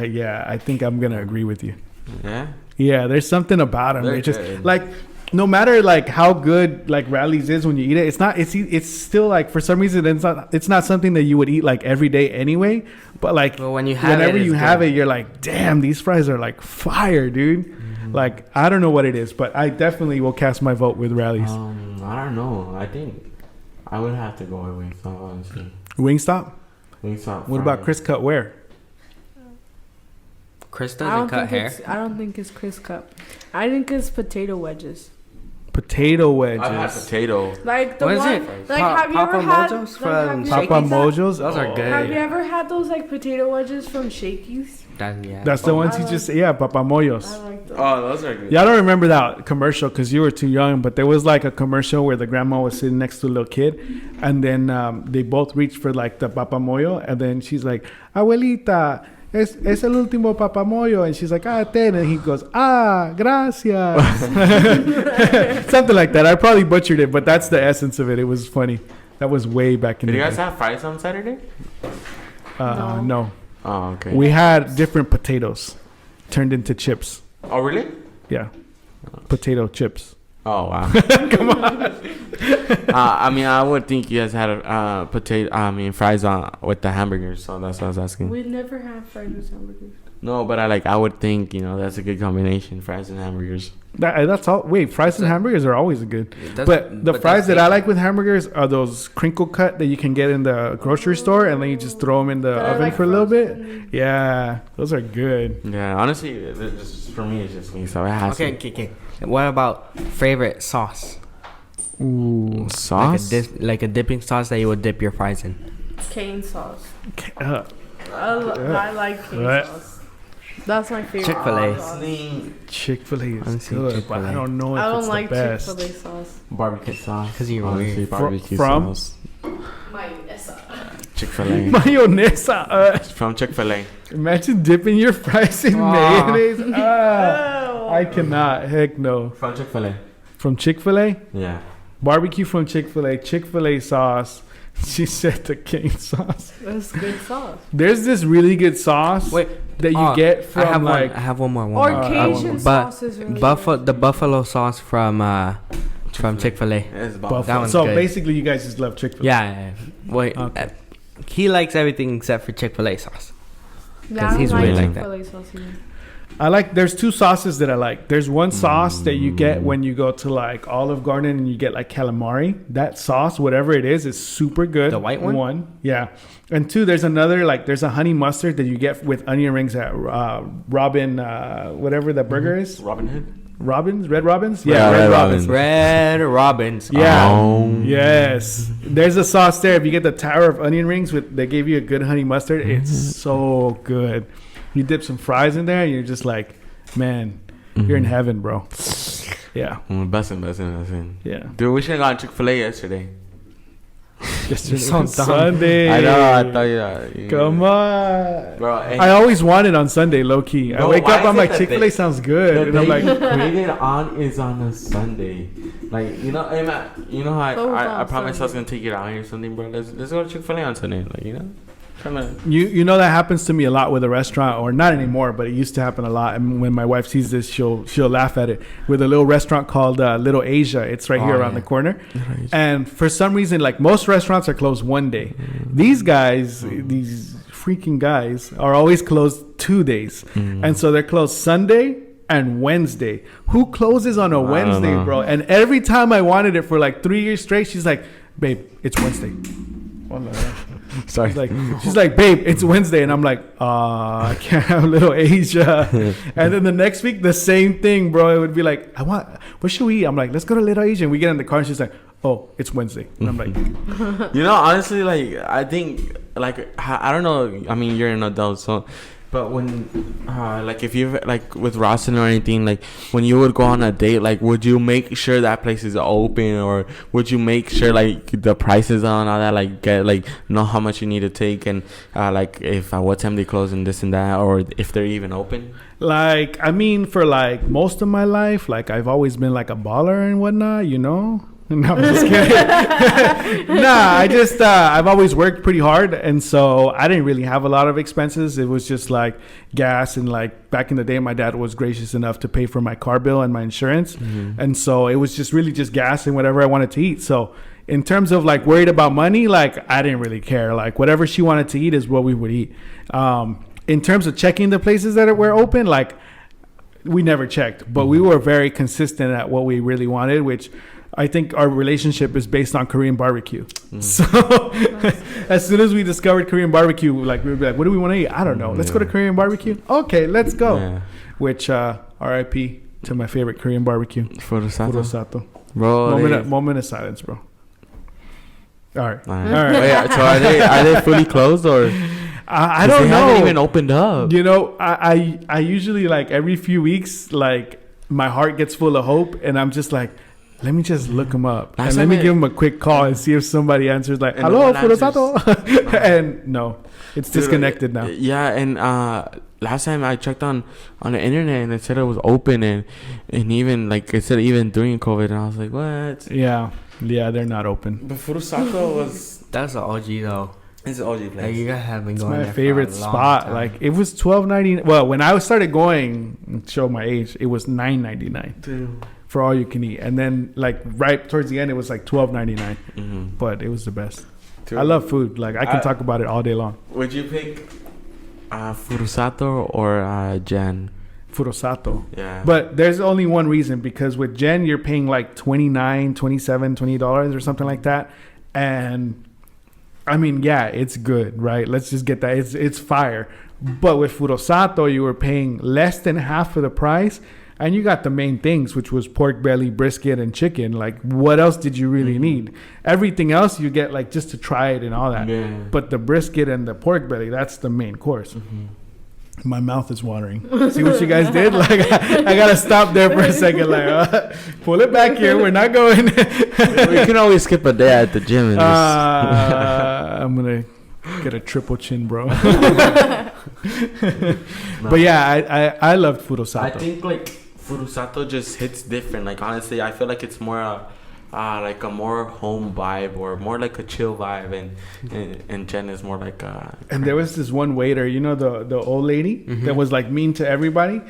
Yeah, I think I'm gonna agree with you. yeah. Yeah, there's something about them. They're It's just good. like no matter like how good like Rallies is when you eat it, it's still like for some reason it's not something that you would eat like every day anyway. But like But when you have whenever it, you it's have good. it, you're like, damn, these fries are like fire, dude. Like I don't know what it is, but I definitely will cast my vote with Rallies. I don't know. I think I would have to go with Wingstop, honestly. Wingstop. Wingstop. What about Chris Cut? Where? Chris I doesn't don't cut think hair. I don't think it's Chris Cut. I think it's potato wedges. Potato wedges. I had potato. Like the What is one, it? like have you ever had? Mojos Like, from have you Papa ever- Mojos. Those are good. Have you ever had those like potato wedges from Shakey's? That's the ones I you like- just yeah, Papa Mojos. I like those. Oh, those are good. Yeah, I don't remember that commercial because you were too young, but there was like a commercial where the grandma was sitting next to a little kid, and then they both reached for like the papamoyo, and then she's like, "Abuelita, es el último papamoyo," and she's like, "Ah, ten," and he goes, "Ah, gracias," something like that. I probably butchered it, but that's the essence of it. It was funny. That was way back in Did the you guys day. have fries on Saturday? No, Oh, okay. we had different potatoes turned into chips. Oh, really? Yeah, potato chips. Oh, wow. Come on. I mean, I would think you guys had fries on with the hamburgers, so that's what I was asking. We never have fries with hamburgers. No, but I would think, that's a good combination, fries and hamburgers. That's all. Wait, fries and hamburgers are always good. But the fries that I like with hamburgers are those crinkle cut that you can get in the grocery store, and then you just throw them in the oven like for a little bit. frozen. Yeah, those are good. Yeah, honestly, for me, it's just me, so it has Okay. What about favorite sauce? Ooh, sauce? Like a dipping sauce that you would dip your fries in. Cane sauce. uh, I like cane Right. sauce. That's my favorite. Chick-fil-A. sauce. Chick-fil-A is Honestly, good, but Chick-fil-A. I don't know if I it's don't like the best. Chick-fil-A sauce. Barbecue sauce. 'Cause you're Honestly, weird. barbecue From? sauce. Mayonesa. Chick-fil-A. Mayonesa. From Chick-fil-A. Imagine dipping your fries in mayonnaise. Oh. I cannot. Heck no. From Chick-fil-A. From Chick-fil-A? Yeah. Barbecue from Chick-fil-A. Chick-fil-A sauce. She said the cane sauce. That's good sauce. There's this really good sauce Wait, that you get from I have one more. Or Cajun But sauce is really the buffalo sauce from Chick-fil-A. It's Buffalo. That one's So good. basically, you guys just love Chick-fil-A. Yeah. Wait. Okay. He likes everything except for Chick-fil-A sauce. Yeah, I don't he's like really like Chick-fil-A sauce either. There's two sauces that I like. There's one sauce that you get when you go to like Olive Garden and you get like calamari. That sauce, whatever it is super good. The white one? Yeah. And two, there's another, like there's a honey mustard that you get with onion rings at Robin, whatever that burger is. Robin Hood? Red Robins? Yeah, Red Robins. Red Robins. Yeah. Oh. Yes. There's a sauce there. If you get the tower of onion rings they give you a good honey mustard, it's so good. You dip some fries in there and you're just like, man, you're in heaven, bro. Yeah. Bussin'. Yeah. Dude, we should have gone to Chick-fil-A yesterday. Yesterday so was dumb. Sunday. I know, I thought you. Come on. Bro, hey, I always want it on Sunday, low key. I Bro, wake why up, is I'm it like, that Chick-fil-A they- sounds good. the And I'm day like, you crave it on is on a Sunday. Like, hey man, how Both I on promised I was Sunday. gonna take it out here or something, bro. Let's go to Chick-fil-A on Sunday, like, you know that happens to me a lot with a restaurant, or not anymore, but it used to happen a lot. And when my wife sees this, she'll laugh at it. With a little restaurant called Little Asia, it's right here around the corner. And for some reason, like most restaurants are closed one day. These guys, these freaking guys, are always closed 2 days, and so they're closed Sunday and Wednesday. Who closes on a Wednesday, bro? And every time I wanted it for like 3 years straight, she's like, "Babe, it's Wednesday." Sorry. She's like, "Babe, it's Wednesday," and I'm like, I can't have Little Asia. And then the next week, the same thing, bro. It would be like, what should we eat? I'm like, let's go to Little Asia. And we get in the car, and she's like, "Oh, it's Wednesday," and I'm like, honestly, like, I think, like, I don't know. I mean, you're an adult, so. But when, like, if you've, like, with Rawson or anything, like, when you would go on a date, like, would you make sure that place is open, or would you make sure, like, the prices on all that, like, get, like, know how much you need to take, and, like, if, what time they close and this and that, or if they're even open? like, I mean, for like most of my life, like I've always been like a baller and whatnot, you know. No, I'm just kidding. I've always worked pretty hard, and so I didn't really have a lot of expenses. It was just like gas, and like back in the day, my dad was gracious enough to pay for my car bill and my insurance, and so it was just really just gas and whatever I wanted to eat. So in terms of like worried about money, like I didn't really care. Like whatever she wanted to eat is what we would eat. In terms of checking the places that were open, like we never checked, but we were very consistent at what we really wanted, which I think our relationship is based on Korean barbecue. So as soon as we discovered Korean barbecue, like we would be like, what do we want to eat? I don't know. Let's go to Korean barbecue. Okay, let's go. Yeah. Which RIP to my favorite Korean barbecue. Furusato. Furusato. Bro, moment of silence, bro. All right. Wait, so are they fully closed or? I don't they know. haven't even opened up. You know, I usually like every few weeks, like my heart gets full of hope, and I'm just like, let me just look them up and let me give them a quick call and see if somebody answers like, hello, Furusato. And no, it's disconnected now. Yeah, and last time I checked on the internet and it said it was open and even like it said even during COVID, and I was like, what? Yeah, they're not open. But Furusato was That's the OG though. it's an OG place. Like, you guys have been It's going my there favorite for a long spot. time. Like it was $12.99. Well, when I started going, show my age, it was $9.99 for all you can eat, and then like right towards the end, it was like $12.99. Mm-hmm. But it was the best. I love food. Like I can talk about it all day long. Would you pick Furusato or Jen? Furusato. Yeah. But there's only one reason, because with Jen you're paying like $29, $27, $20 or something like that, and I mean, yeah, it's good, right? Let's just get that. It's fire. But with Furusato, you were paying less than half of the price, and you got the main things, which was pork belly, brisket, and chicken. Like, what else did you really need? Everything else you get like just to try it and all that. Yeah. But the brisket and the pork belly, that's the main course. My mouth is watering. See what you guys did? Like, I gotta stop there for a second. Like, pull it back here. We're not going. We can always skip a day at the gym. And I'm gonna get a triple chin, bro. But yeah, I loved Furusato. I think like Furusato just hits different. Like honestly, I feel like it's more like a more home vibe or more like a chill vibe, and Jen is more like And there was this one waiter, you know, the old lady that was like mean to everybody.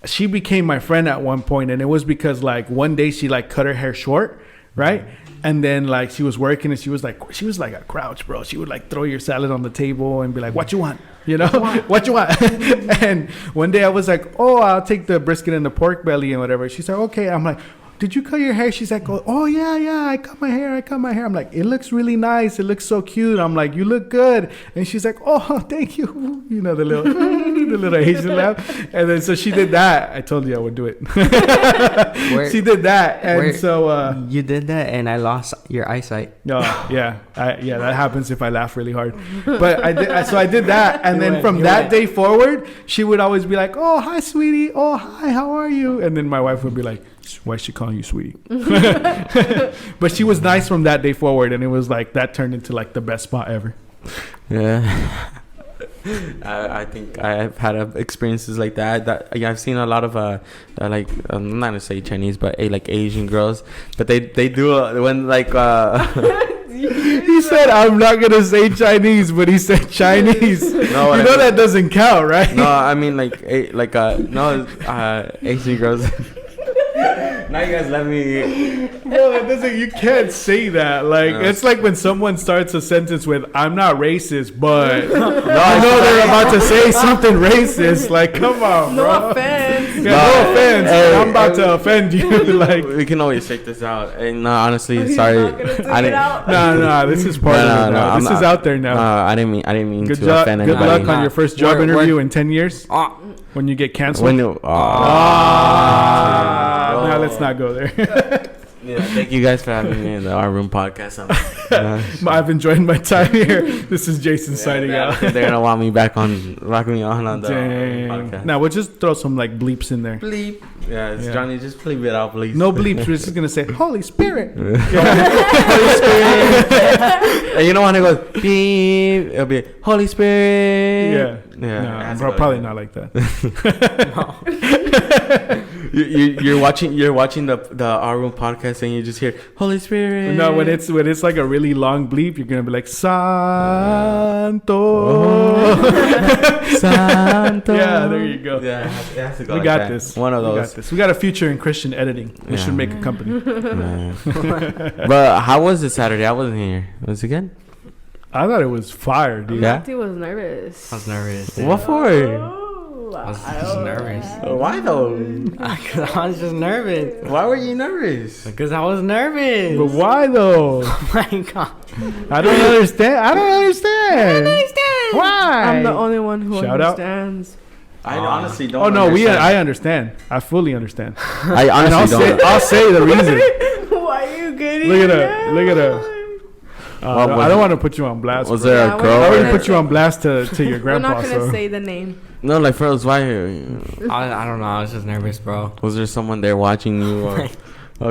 She became my friend at one point, and it was because like one day she like cut her hair short, right? And then like she was working, and she was like a crouch, bro. She would like throw your salad on the table and be like, "What you want?" You know, what you want? And one day I was like, "Oh, I'll take the brisket and the pork belly and whatever." She's like, "Okay." I'm like, "Did you cut your hair?" She's like, "Oh yeah, I cut my hair. I'm like, "It looks really nice. It looks so cute." I'm like, "You look good." And she's like, "Oh, thank you." You know, the little Asian laugh. And then so she did that. I told you I would do it. She did that, and so you did that, and I lost your eyesight. no, yeah, that happens if I laugh really hard. But I did that, and then from that day forward, she would always be like, "Oh, hi, sweetie. Oh, hi, how are you?" And then my wife would be like, "Why is she calling you sweetie?" But she was nice from that day forward, and it was like that turned into like the best spot ever. Yeah. I think I've had experiences like that. I've seen a lot of like I'm not gonna say Chinese, but like Asian girls, but they do when like He said I'm not gonna say Chinese, but he said Chinese. No, you know that doesn't count, right? No, I mean like Asian girls. Now you guys let me. Bro, that doesn't. You can't say that. Like it's like when someone starts a sentence with "I'm not racist," but no, I know they're about to say something racist. Like, come on, bro. No offense. Yeah, no offense. Hey, I'm about to offend you. Like, we can always check this out. And no, honestly, sorry. I didn't. No. This is part of it now. This is out there now. I didn't mean Good to job. offend Good anybody. luck on your first job interview in 10 years. When you get canceled. Now let's not go there. Yeah, thank you guys for having me in the Our Room podcast. I've enjoyed my time here. This is Jason signing out. They're gonna want me back on the podcast. Now we'll just throw some like bleeps in there. Bleep. Yeah, Johnny, just bleep it out, please. No bleeps. We're just gonna say Holy Spirit. Holy Spirit. And you know when it goes beep, it'll be Holy Spirit. Yeah. No, probably not like that. You're watching the Our Room podcast and you just hear Holy Spirit. No, when it's like a really long bleep, you're gonna be like Santo. Santo. Yeah, there you go. Yeah, it has to go. We like got that. this. One of those. We got a future in Christian editing. We should make a company. But how was it Saturday? I wasn't here. Was it good? I thought it was fire, dude. Yeah. He was nervous. I was nervous. What for? I was just nervous. Why though? Because I was just nervous. Why were you nervous? Because I was nervous. But why though? Oh my God. I don't understand. Why? I'm the only one who Shout out. understands. I honestly don't. I understand. I fully understand. I honestly don't. I'll say the reason. getting? Look at her. Look at her. I don't want to put you on blast. Was bro. there Yeah, a we're girl? I not already gonna put you on blast to your We're grandpa. not gonna So. say the name. No, like for us, why? I don't know. I was just nervous, bro. Was there someone there watching you, or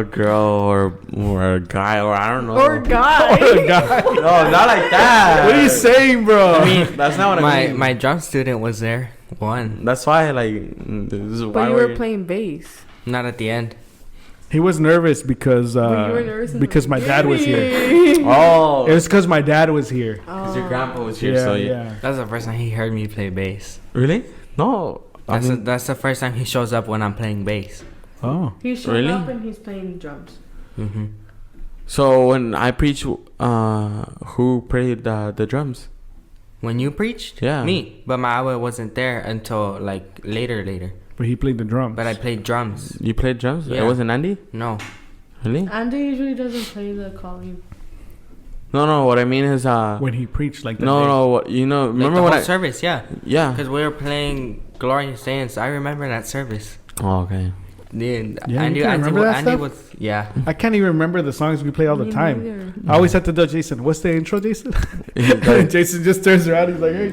a girl, or a guy, or I don't know? Or guy. Oh, God. No, not like that. What are you saying, bro? I mean, that's not what I mean. My drum student was there. One. That's why, like, this is why But you were playing bass. Not at the end. He was nervous because But you were nervous in because the my dad was here. beginning. Oh, It was because my dad was here. because your grandpa was here. Yeah, so yeah. That's the first time he heard me play bass. Really? No. That's the first time he shows up when I'm playing bass. Oh, He showed Really? up and he's playing drums. Mm-hmm. So when I preach, who played the drums? When you preached? Yeah. Me. But my abuela wasn't there until like later. but he played the drums. But I played drums. You played drums? Yeah. It wasn't Andy? No. Really? Andy usually doesn't play the calling. No. What I mean is, when he preached like that. no. What you know? Like Remember the when whole I? service, yeah. Yeah. Because we were playing Glorious Dance. I remember that service. Oh, okay. Dude, Yeah, you can remember that Andy stuff? was, yeah. I can't even remember the songs we play all the Me time. neither. I always have to tell Jason, "What's the intro, Jason?" Yeah. Jason just turns around. He's like, "Hey."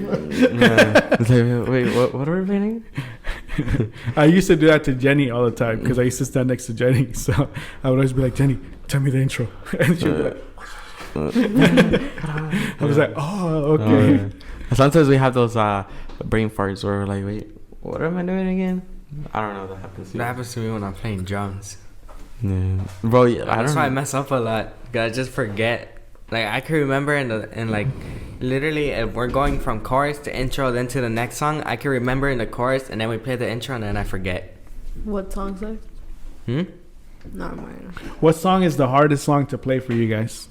It's like, wait, what are we playing? I used to do that to Jenny all the time because I used to stand next to Jenny. So I would always be like, "Jenny, tell me the intro," and she would be like, I was like, "Oh, okay." Sometimes we have those brain farts where we're like, wait, what am I doing again? I don't know. That happens. That happens to me when I'm playing drums. Yeah. Bro, I That's don't why I know. mess up a lot. 'Cause I just forget. Like I can remember in like literally if we're going from chorus to intro then to the next song, I can remember in the chorus and then we play the intro and then I forget. What song's that? Not mine. What song is the hardest song to play for you guys?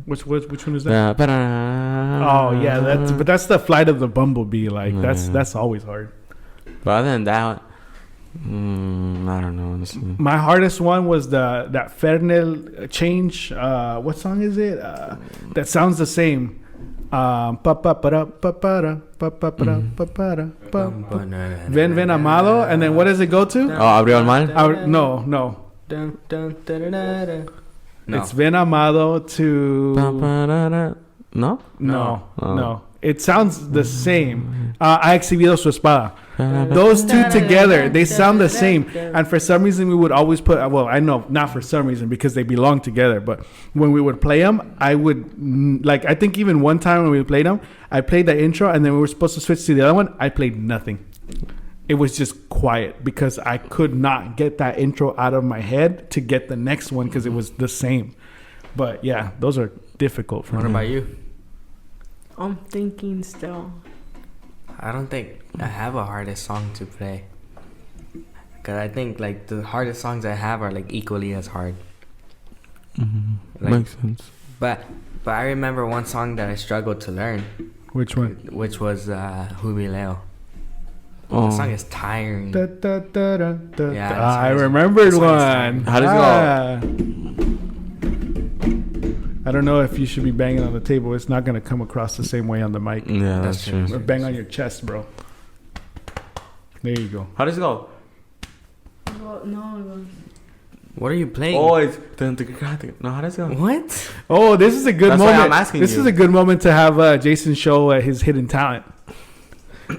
Which Which one is that? Oh yeah, that's the Flight of the Bumblebee. Like that's always hard. But other than that, I don't know. Honestly. My hardest one was that Fernel change. What song is it? That sounds the same. Ven Amado, and then what does it go to? Oh, Abrió el Mal. No. No. It's Ven Amado to No. no. Oh. It sounds the same. Ha exhibido su espada. Those two together, they sound the same. And for some reason, we would always put, well, I know not for some reason because they belong together, but when we would play them, I would, like, I think even one time when we played them, I played the intro and then we were supposed to switch to the other one. I played nothing. It was just quiet because I could not get that intro out of my head to get the next one because it was the same. But yeah, those are difficult for What me. about you? I'm thinking still. I don't think I have a hardest song to play. Cause I think like the hardest songs I have are like equally as hard. Like, Makes sense. But I remember one song that I struggled to learn, Which one? which was Jubileo. Oh. The song is tiring. Da, da, da, da, da. Yeah, I that's right. remembered This one is one. time. How does it go? I don't know if you should be banging on the table. It's not going to come across the same way on the mic. Yeah, That's that's true. true. Or bang on your chest, bro. There you go. How does it go? Well, no, it was. What are you playing? Oh, it's no. How does it go? What? Oh, this is a good That's why moment. I'm asking This you. is a good moment to have Jason show his hidden talent.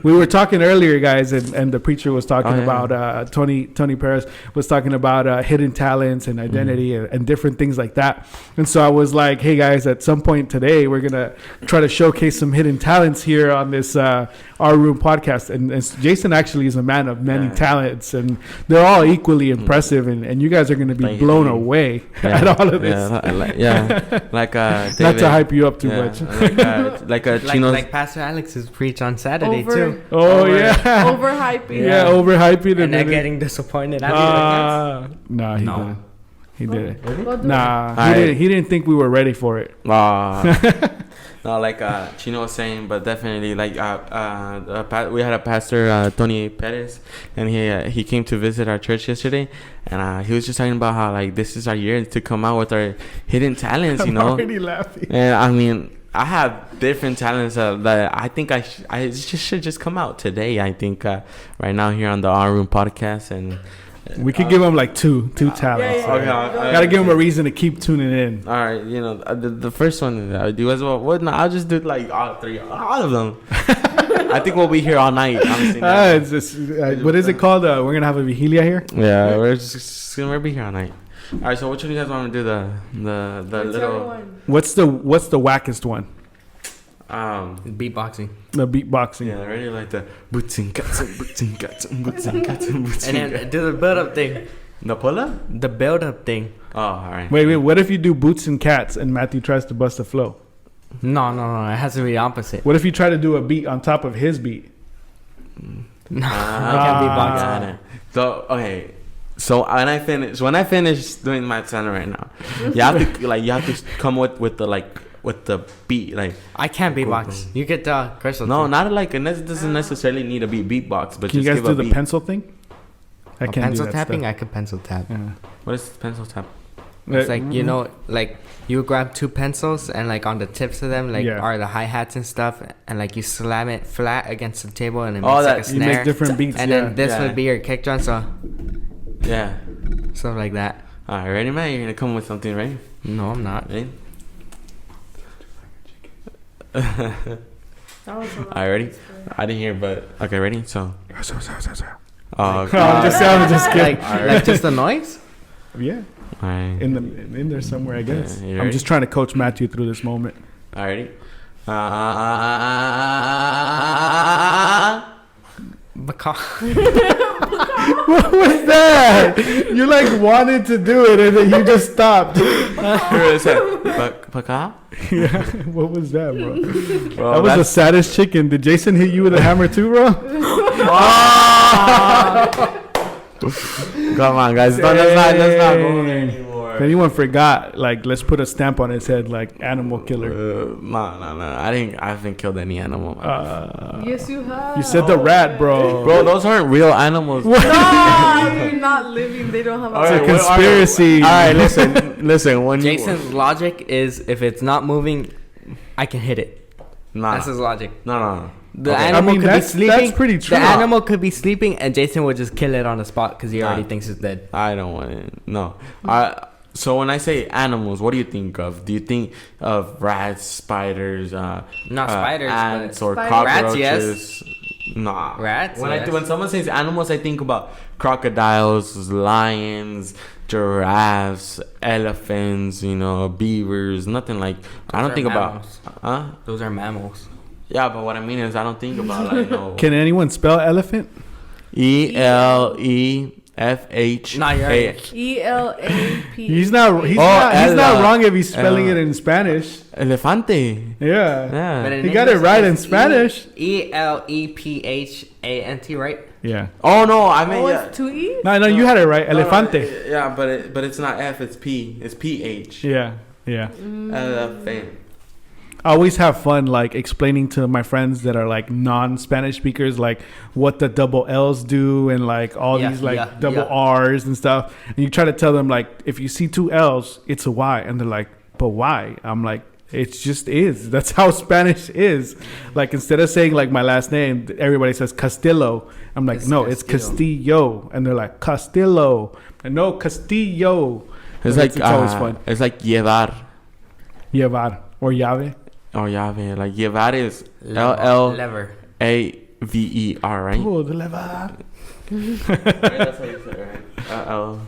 We were talking earlier, guys, and the preacher was talking about Tony Perez was talking about hidden talents and identity and different things like that. And so I was like, hey guys, at some point today we're gonna try to showcase some hidden talents here on this Our Room podcast. And Jason actually is a man of many talents, and they're all equally impressive. And you guys are gonna be Thank you, blown thank you. away at all of this. Like David. Not to hype you up too much. Like Like, Chino's. Pastor Alex's preach on Saturday Over. too. Oh Over- yeah, Overhyping. yeah, overhyping And then then getting disappointed. I'd be like, nah, he No. didn't. He didn't. Well, do Nah, I- he didn't think we were ready for it. No, like Chino was saying, but definitely like we had a pastor Tony Perez, and he came to visit our church yesterday, and he was just talking about how like this is our year to come out with our hidden talents, you I'm know. already laughing. And I mean, I have different talents that I think I should just come out today. I think right now here on the Our Room podcast, and We could give him like two talents. yeah. Okay, Gotta give him a reason to keep tuning in. All right, you know the first one that I do as well. What? No, I'll just do like all of them. I think we'll be here all night. It's just, what is it called? We're gonna have a vigilia here. Yeah, we're just gonna be here all night. All right, so which one do you guys want to do? The little. What's the wackest one? Beatboxing. The beatboxing. Yeah, I really like the boots and cats and boots and cats and boots and cats and boots. And then do the build up thing. The pull up? The build up thing. Oh, all right. Wait. What if you do boots and cats and Matthew tries to bust a flow? No. It has to be the opposite. What if you try to do a beat on top of his beat? No, I can't beatbox. Got it. So okay. So when I finish doing my channel right now, you have to come with the beat like. I can't beatbox. You get Crystal. No, not like it doesn't necessarily need to be beatbox, but can you just guys give do a the beat. pencil thing? I can't pencil do that tapping. stuff. I could pencil tap. Yeah. What is pencil tap? It's like like you grab two pencils and like on the tips of them are the hi-hats and stuff, and like you slam it flat against the table and it makes like a you snare. make different beats. And then this would be your kick drum, so Yeah. stuff like that. All right, ready, man? You're gonna come with something, right? No, I'm not. Ready? That was a lot. All right, ready? I didn't hear, but okay, ready? So. I'm just kidding. Like just the noise. Yeah, All right. in there somewhere, I guess. you I'm ready? just trying to coach Matthew through this moment. All righty. What was that? You like wanted to do it and then you just stopped. Yeah, what was that, bro? That was the saddest chicken. Did Jason hit you with a hammer too, bro? Come on, guys. Let's not go there anymore. If anyone forgot, like, let's put a stamp on his head, like animal killer. No. I haven't killed any animal. Yes, you have. You said the rat, bro. Bro, those aren't real animals. No, they're not living. They don't have a. It's a conspiracy. All right, listen. When Jason's logic is if it's not moving, I can hit it. That's his logic. No. The Okay. animal could be sleeping. That's pretty true. The animal could be sleeping, and Jason would just kill it on the spot because he already thinks it's dead. I don't want it. No. So when I say animals, what do you think of? Do you think of rats, spiders, Not spiders, ants, but or spiders. cockroaches? Rats, yes. Nah. Rats, yes. When someone says animals, I think about crocodiles, lions, giraffes, elephants, beavers. Nothing like. I don't think mammals. about. Those are mammals. Yeah, but what I mean is I don't think about like Can anyone spell elephant? ELEFH. Nah, you're right. ELAP. He's not wrong if he's spelling it in Spanish. Elefante. Yeah. But Yeah. in He got it English, right in it's Spanish. ELEPHANT, right? Yeah. Oh no, I mean It's two E's? No, you had it right. Elefante. Yeah, but it's not F. It's P. It's PH. Yeah. Elephant. I always have fun like explaining to my friends that are like non-Spanish speakers like what the double L's do and like all these like double R's and stuff. And you try to tell them like if you see two L's, it's a Y, and they're like, but why? I'm like, it just is. That's how Spanish is. Like instead of saying like my last name, everybody says Castillo. I'm like, no, it's Castillo, and they're like Castillo, and no, Castillo. It's like it's always fun. It's like llevar Llevar or llave. or llave. Like llevar is Lever. LLAVER, right? Oh, the lever. That's how you say it, right?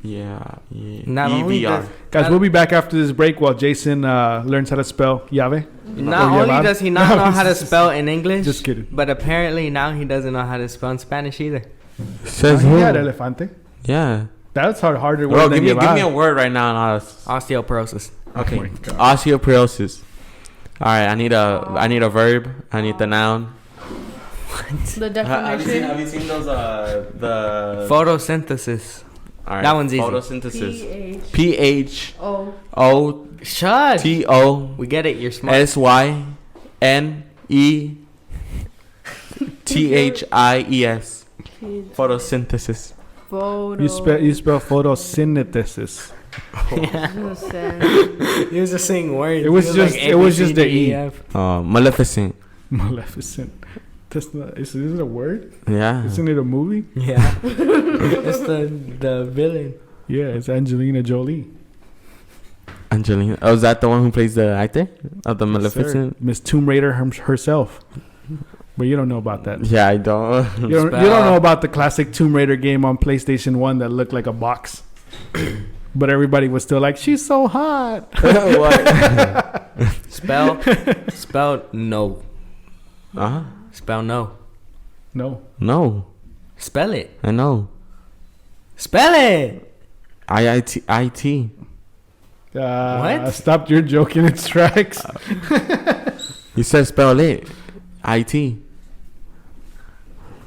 Yeah. Not only EVR. does- Guys, we'll be back after this break while Jason learns how to spell llave. Not Or only llevar. does he not know how to spell in English, Just kidding. but apparently now he doesn't know how to spell in Spanish either. Says He who? had elefante. Yeah. That's harder Bro, word than give me llevar. a word right now and I'll. Osteoporosis. Okay. Oh my God. Osteoporosis. All right. I need a verb. I need the noun. The definition. Have you seen those the Photosynthesis. all right, that one's easy. Photosynthesis. PH. PHOTO O. Shut. We get it. You're smart. SYNETHIES. Photosynthesis. Photo. You spell photosynthesis. He was just saying words. It was just the E. F. Maleficent. Maleficent. That's not. Is it a word? Yeah. Isn't it a movie? Yeah. It's the villain. Yeah, it's Angelina Jolie. Angelina. Oh, is that the one who plays the actor of the Yes, Maleficent? sir. Miss Tomb Raider herself. But you don't know about that. Yeah, I don't. You don't know about the classic Tomb Raider game on PlayStation 1 that looked like a box. But everybody was still like, she's so hot. What? Spell no. Uh-huh. Spell no. No. No. Spell it. I know. Spell it. I-I-T. What? Stopped your joke in its tracks. You said spell it. I-T.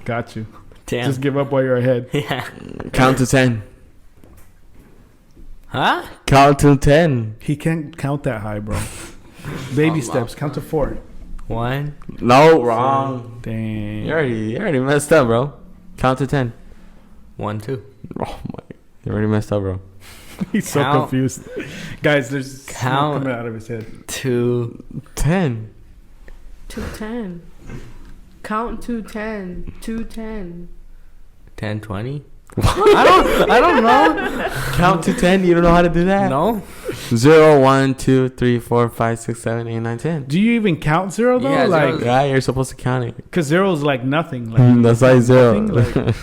Got you. Damn. Just give up while you're ahead. Yeah. Count to 10. Huh? Count to 10. He can't count that high, bro. Baby steps. Count to 4. 1. No, wrong. Dang. You already messed up, bro. Count to 10. 1, 2. Oh my. You already messed up, bro. He's so Count. confused. Guys, there's smoke Count. coming out of his head. 2. 10. 210. Count to 10. 210. 10, 20. I don't know. Count to 10. You don't know how to do that? No. 0, 1, 2, 3, 4, 5, 6, 7, 8, 9, 10. Do you even count 0 though? Yeah, like, zero's- Yeah, you're supposed to count it. because 0 is like nothing. Like, That's like 0. nothing, like-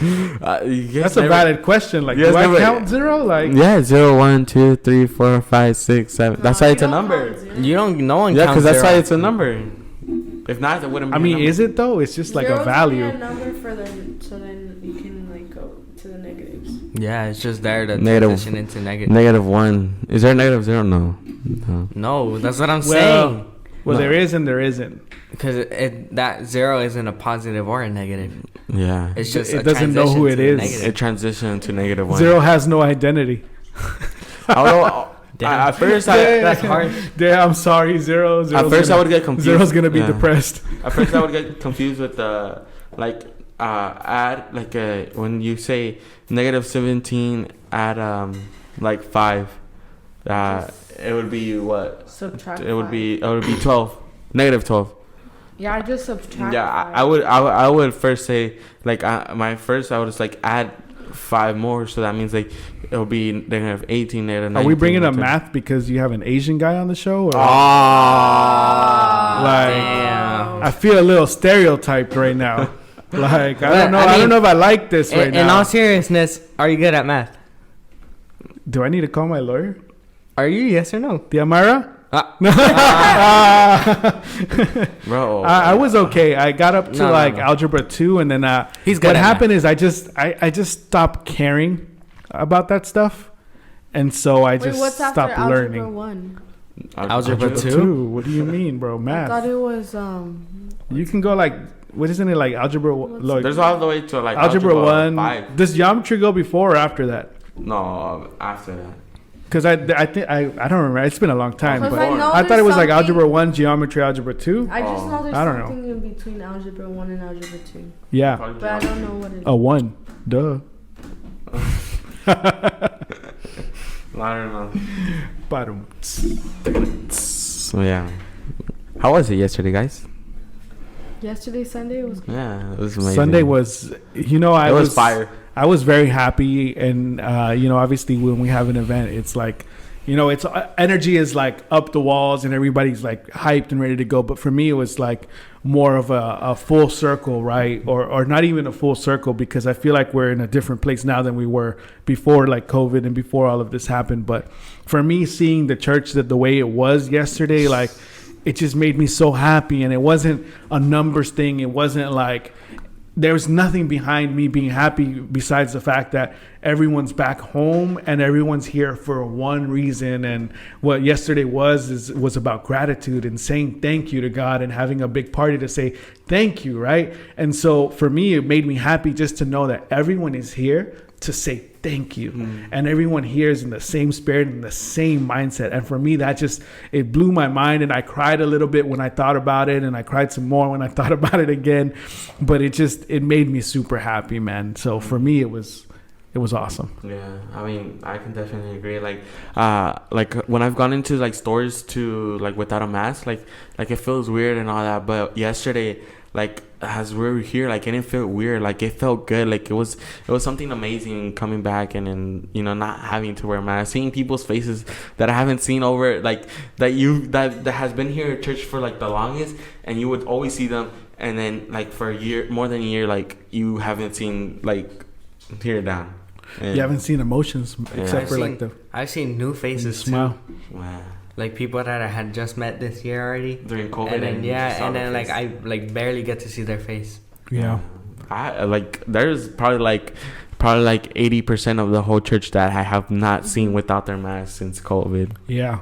You guys that's a never- valid question. Like, You guys do I never- count 0? Like, Yeah, 0, 1, 2, 3, 4, 5, 6, 7. That's why it's a number. You don't. No one Yeah, counts because that's zero. why it's a number. If not, it wouldn't be I a mean, number. is it though? It's just like a Zero's value. only a number for the, so then you can like go to the negatives. Yeah, it's just there to Negative. transition into negative. -1. Is there a -0? No. No. No, that's what I'm Well, saying. Well, No. there is and there isn't. Because that 0 isn't a positive or a negative. Yeah. It's just It a doesn't know who transition it to is. negative. It transitioned to -1. 0 has no identity. Damn. At first, That's hard. Yeah, I'm sorry. 0. At first, I would get confused. 0's gonna be Yeah. depressed. At first, I would get confused with the add when you say -17 add 5. It would be what? Subtract. It would be 12. -12. Yeah, I just subtract. Yeah, five. I would first say I would just add 5 more, so that means it'll be -18, -19. Are we bringing up math because you have an Asian guy on the show? Or? Like, Damn. I feel a little stereotyped right now. Like, I don't know. I I mean, don't know if I like this right In now. all seriousness, are you good at math? Do I need to call my lawyer? Are you? Yes or no? The Amara? Bro. I was okay. I got up to No, no. algebra 2, and then He's good what at happened is I just stopped caring about that stuff, and so I Wait, just what's after stopped algebra learning. 1? Algebra Algebra 2? What do you mean, bro? I thought Math. it was You can go what isn't it like algebra? Like, There's all the way to algebra 1. 5. Does geometry go before or after that? No, after that. Because I think I don't remember. It's been a long time, Because but I know I thought there's it was like something- algebra 1, geometry, algebra 2. I just know there's I don't know. something in between algebra 1 and algebra 2. Yeah, But I don't know what it is. a 1. Duh. I don't know. Bottom. So yeah. How was it yesterday, guys? Yesterday, Sunday, was good. Yeah, it was amazing. Sunday was, I It was fire. I was very happy, and obviously when we have an event, it's like, it's energy is like up the walls, and everybody's like hyped and ready to go. But for me, it was like more of a full circle, right? Or not even a full circle, because I feel like we're in a different place now than we were before, like COVID and before all of this happened. But for me, seeing the church the way it was yesterday, like, it just made me so happy. And it wasn't a numbers thing. It wasn't like, there was nothing behind me being happy besides the fact that everyone's back home and everyone's here for one reason. And what yesterday was about gratitude and saying thank you to God and having a big party to say thank you, right? And so for me, it made me happy just to know that everyone is here to say thank you. And everyone here is in the same spirit and the same mindset. And for me, it blew my mind, and I cried a little bit when I thought about it, and I cried some more when I thought about it again. But it made me super happy, man. So for me, it was it was awesome. Yeah, I mean, I can definitely agree. Like when I've gone into like stores to like without a mask, like it feels weird and all that. But yesterday, like as we were here, like it didn't feel weird. Like it felt good. Like it was something amazing coming back and then not having to wear a mask, seeing people's faces that I haven't seen over that that has been here at church for like the longest, and you would always see them, and then like for a year, more than a year, like you haven't seen like tear down. And you haven't seen emotions except for like I've seen new faces too. Wow. Like people that I had just met this year already during COVID, and then like I like barely get to see their face. Yeah, I like there's probably like 80% of the whole church that I have not seen without their mask since COVID. Yeah.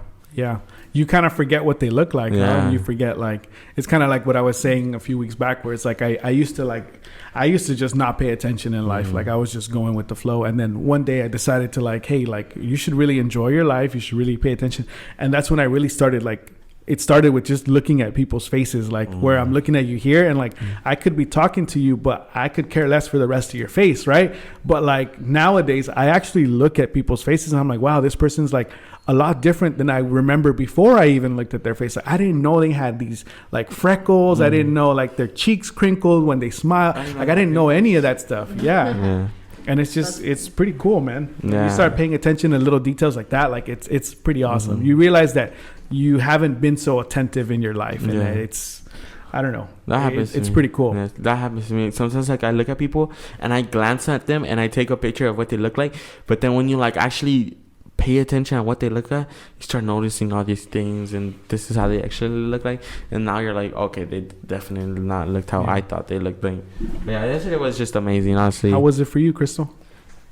You kind of forget what they look like. Yeah. You forget, like, it's kind of like what I was saying a few weeks back, where it's like I used to just not pay attention in life. Like I was just going with the flow, and then one day I decided to like, hey, like you should really enjoy your life. You should really pay attention, and that's when I really started like. It started with just looking at people's faces, like where I'm looking at you here, and like I could be talking to you, but I could care less for the rest of your face, right? But like nowadays, I actually look at people's faces and I'm like, wow, this person's like a lot different than I remember before I even looked at their face. Like, I didn't know they had these like freckles. I didn't know like their cheeks crinkled when they smile. Like I didn't know any of that stuff. Yeah. And it's just, it's pretty cool, man. Yeah. You start paying attention to little details like that. Like it's pretty awesome. You realize that you haven't been so attentive in your life, and it's, I don't know. That happens. It's pretty cool. Yeah, that happens to me. Sometimes like I look at people and I glance at them and I take a picture of what they look like. But then when you like actually pay attention at what they look at, you start noticing all these things, and this is how they actually look like. And now you're like, okay, they definitely not looked how I thought they looked like. But yeah, yesterday was just amazing, honestly. How was it for you, Crystal?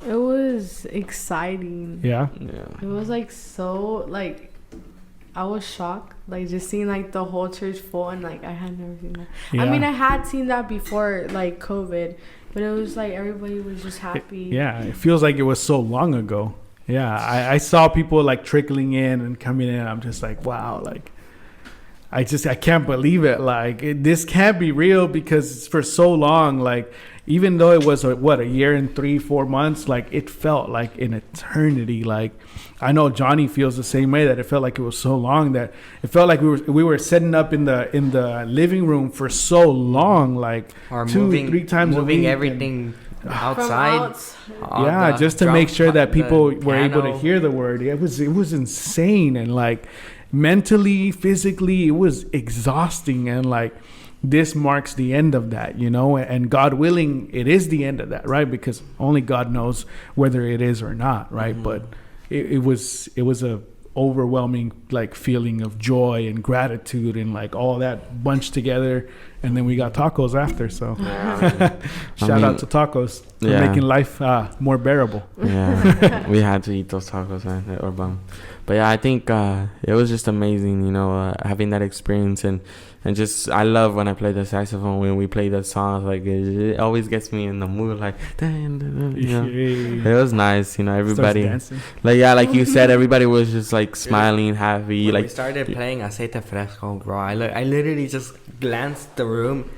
It was exciting. Yeah. It was like so like. I was shocked, like just seeing like the whole church full, and like I had never seen that. Yeah. I mean, I had seen that before, like COVID, but it was like everybody was just happy. It feels like it was so long ago. Yeah, I saw people like trickling in and coming in. I'm just like, wow, like I can't believe it. Like this can't be real, because it's for so long. Like even though it was a year and 3-4 months, like it felt like an eternity. Like I know Johnny feels the same way, that it felt like it was so long, that it felt like we were setting up in the living room for so long, like or 2-3 times a week, moving everything outside. Just to make sure that people were able to hear the word. It was insane, and like mentally, physically, it was exhausting, and like this marks the end of that, and God willing, it is the end of that, right? Because only God knows whether it is or not, right? But it was a overwhelming like feeling of joy and gratitude and like all that bunched together, and then we got tacos after, so shout out to tacos for making life more bearable. We had to eat those tacos, man. They were bomb. But yeah, I think it was just amazing, having that experience, and just I love when I play the saxophone, when we play the songs. Like it always gets me in the mood. Like it was nice, everybody like you said, everybody was just like smiling, happy. When like we started playing Aceite Fresco, bro, I literally just glanced the room.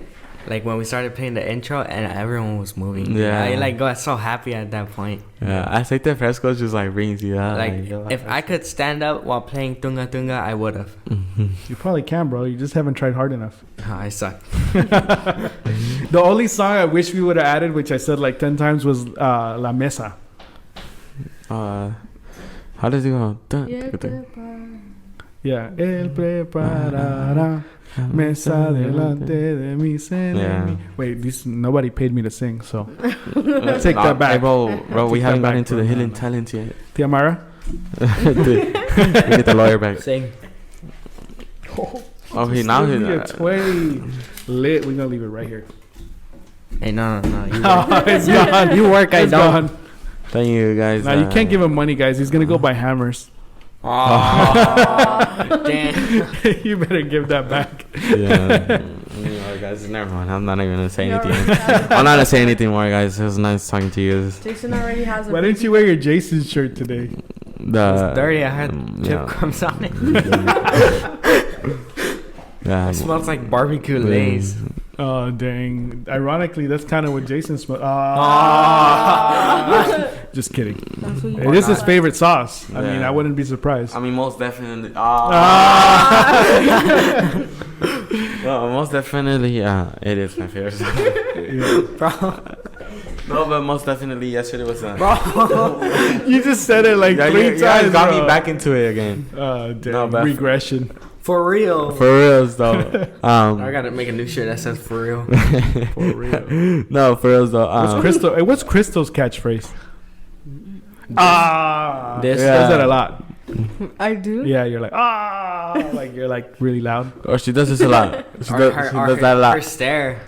Like when we started playing the intro, and everyone was moving. I like got so happy at that point. Aceite Fresco just like brings you out. Like if I could stand up while playing Tunga Tunga, I would have. You probably can, bro. You just haven't tried hard enough. I suck. The only song I wish we would have added, which I said like 10 times, was La Mesa. How does it go? Él preparará mesa delante de mis enemigos. Wait, nobody paid me to sing, so take that back. Hey, bro, we haven't gotten into the hidden talent yet. Tia Mara? Get the lawyer back. Sing. Okay, now he's lit. We're gonna leave it right here. Hey, no. It's gone. You work, I don't. Thank you, guys. Now you can't give him money, guys. He's gonna go buy hammers. Oh, damn. You better give that back. Guys, never mind. I'm not even gonna say anything. I'm not gonna say anything more, guys. It was nice talking to you. Jason already has a. Why didn't you wear your Jason shirt today? It's dirty. I had chip crumbs on it. It smells like barbecue Lay's. Oh, dang. Ironically, that's kind of what Jason smells. Just kidding. That's what you It is his want. favorite sauce. I mean, Yeah. I wouldn't be surprised. I mean, most definitely. Ah. No, most definitely. It is my favorite sauce. Bro. No, but most definitely yesterday was. Bro. You just said it like Yeah, three you guys times. got bro. me back into it again. Damn. No, but- Regression. For real. For reals though. I gotta make a new shirt that says for real. For real. No, for reals though. What's Crystal's catchphrase? Ah. This She Yeah. does that a lot. I do. Yeah, you're like like you're like really loud. Or she does this a lot. She does that a Her lot. stare.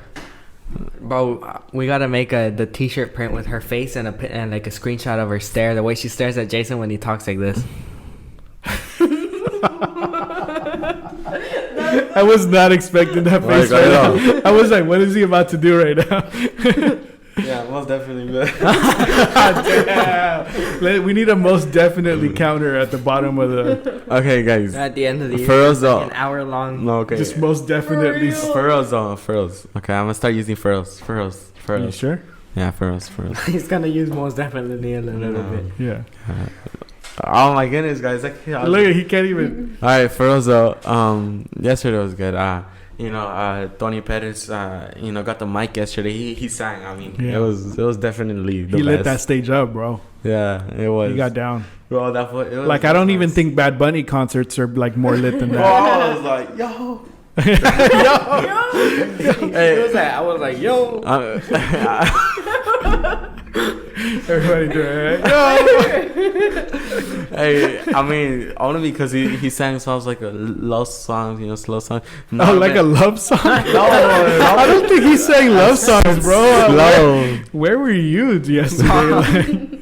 Bro, we gotta make the t-shirt print with her face and like a screenshot of her stare. The way she stares at Jason when he talks like this. I was not expecting that face. Like, I know. I was like, what is he about to do right now? Yeah, most definitely. Damn. We need a most definitely counter at the bottom of the. Okay, guys. At the end of the year, For reals it's like though. an hour long. No, okay. Just most definitely. For real. For reals though. For reals. Okay, I'm gonna start using for reals. For reals. For You reals. sure? Yeah, for reals. For reals. He's gonna use most definitely a little bit. Yeah. Oh my goodness, guys! Look, he can't even. All right, for reals though. Yesterday was good. Tony Perez, got the mic yesterday. He sang. I mean, Yeah. it was definitely the He lit best. that stage up, bro. Yeah, it was. He got down. Bro, that was, it was Like I don't nice. even think Bad Bunny concerts are like more lit than Bro, that. I was like, yo. It was like, I was like, yo. Everybody doing it. Hey, I mean, only because he sang songs like love songs, slow songs. Oh, like a love song? I don't think he sang love songs, bro. slow. Where were you yesterday?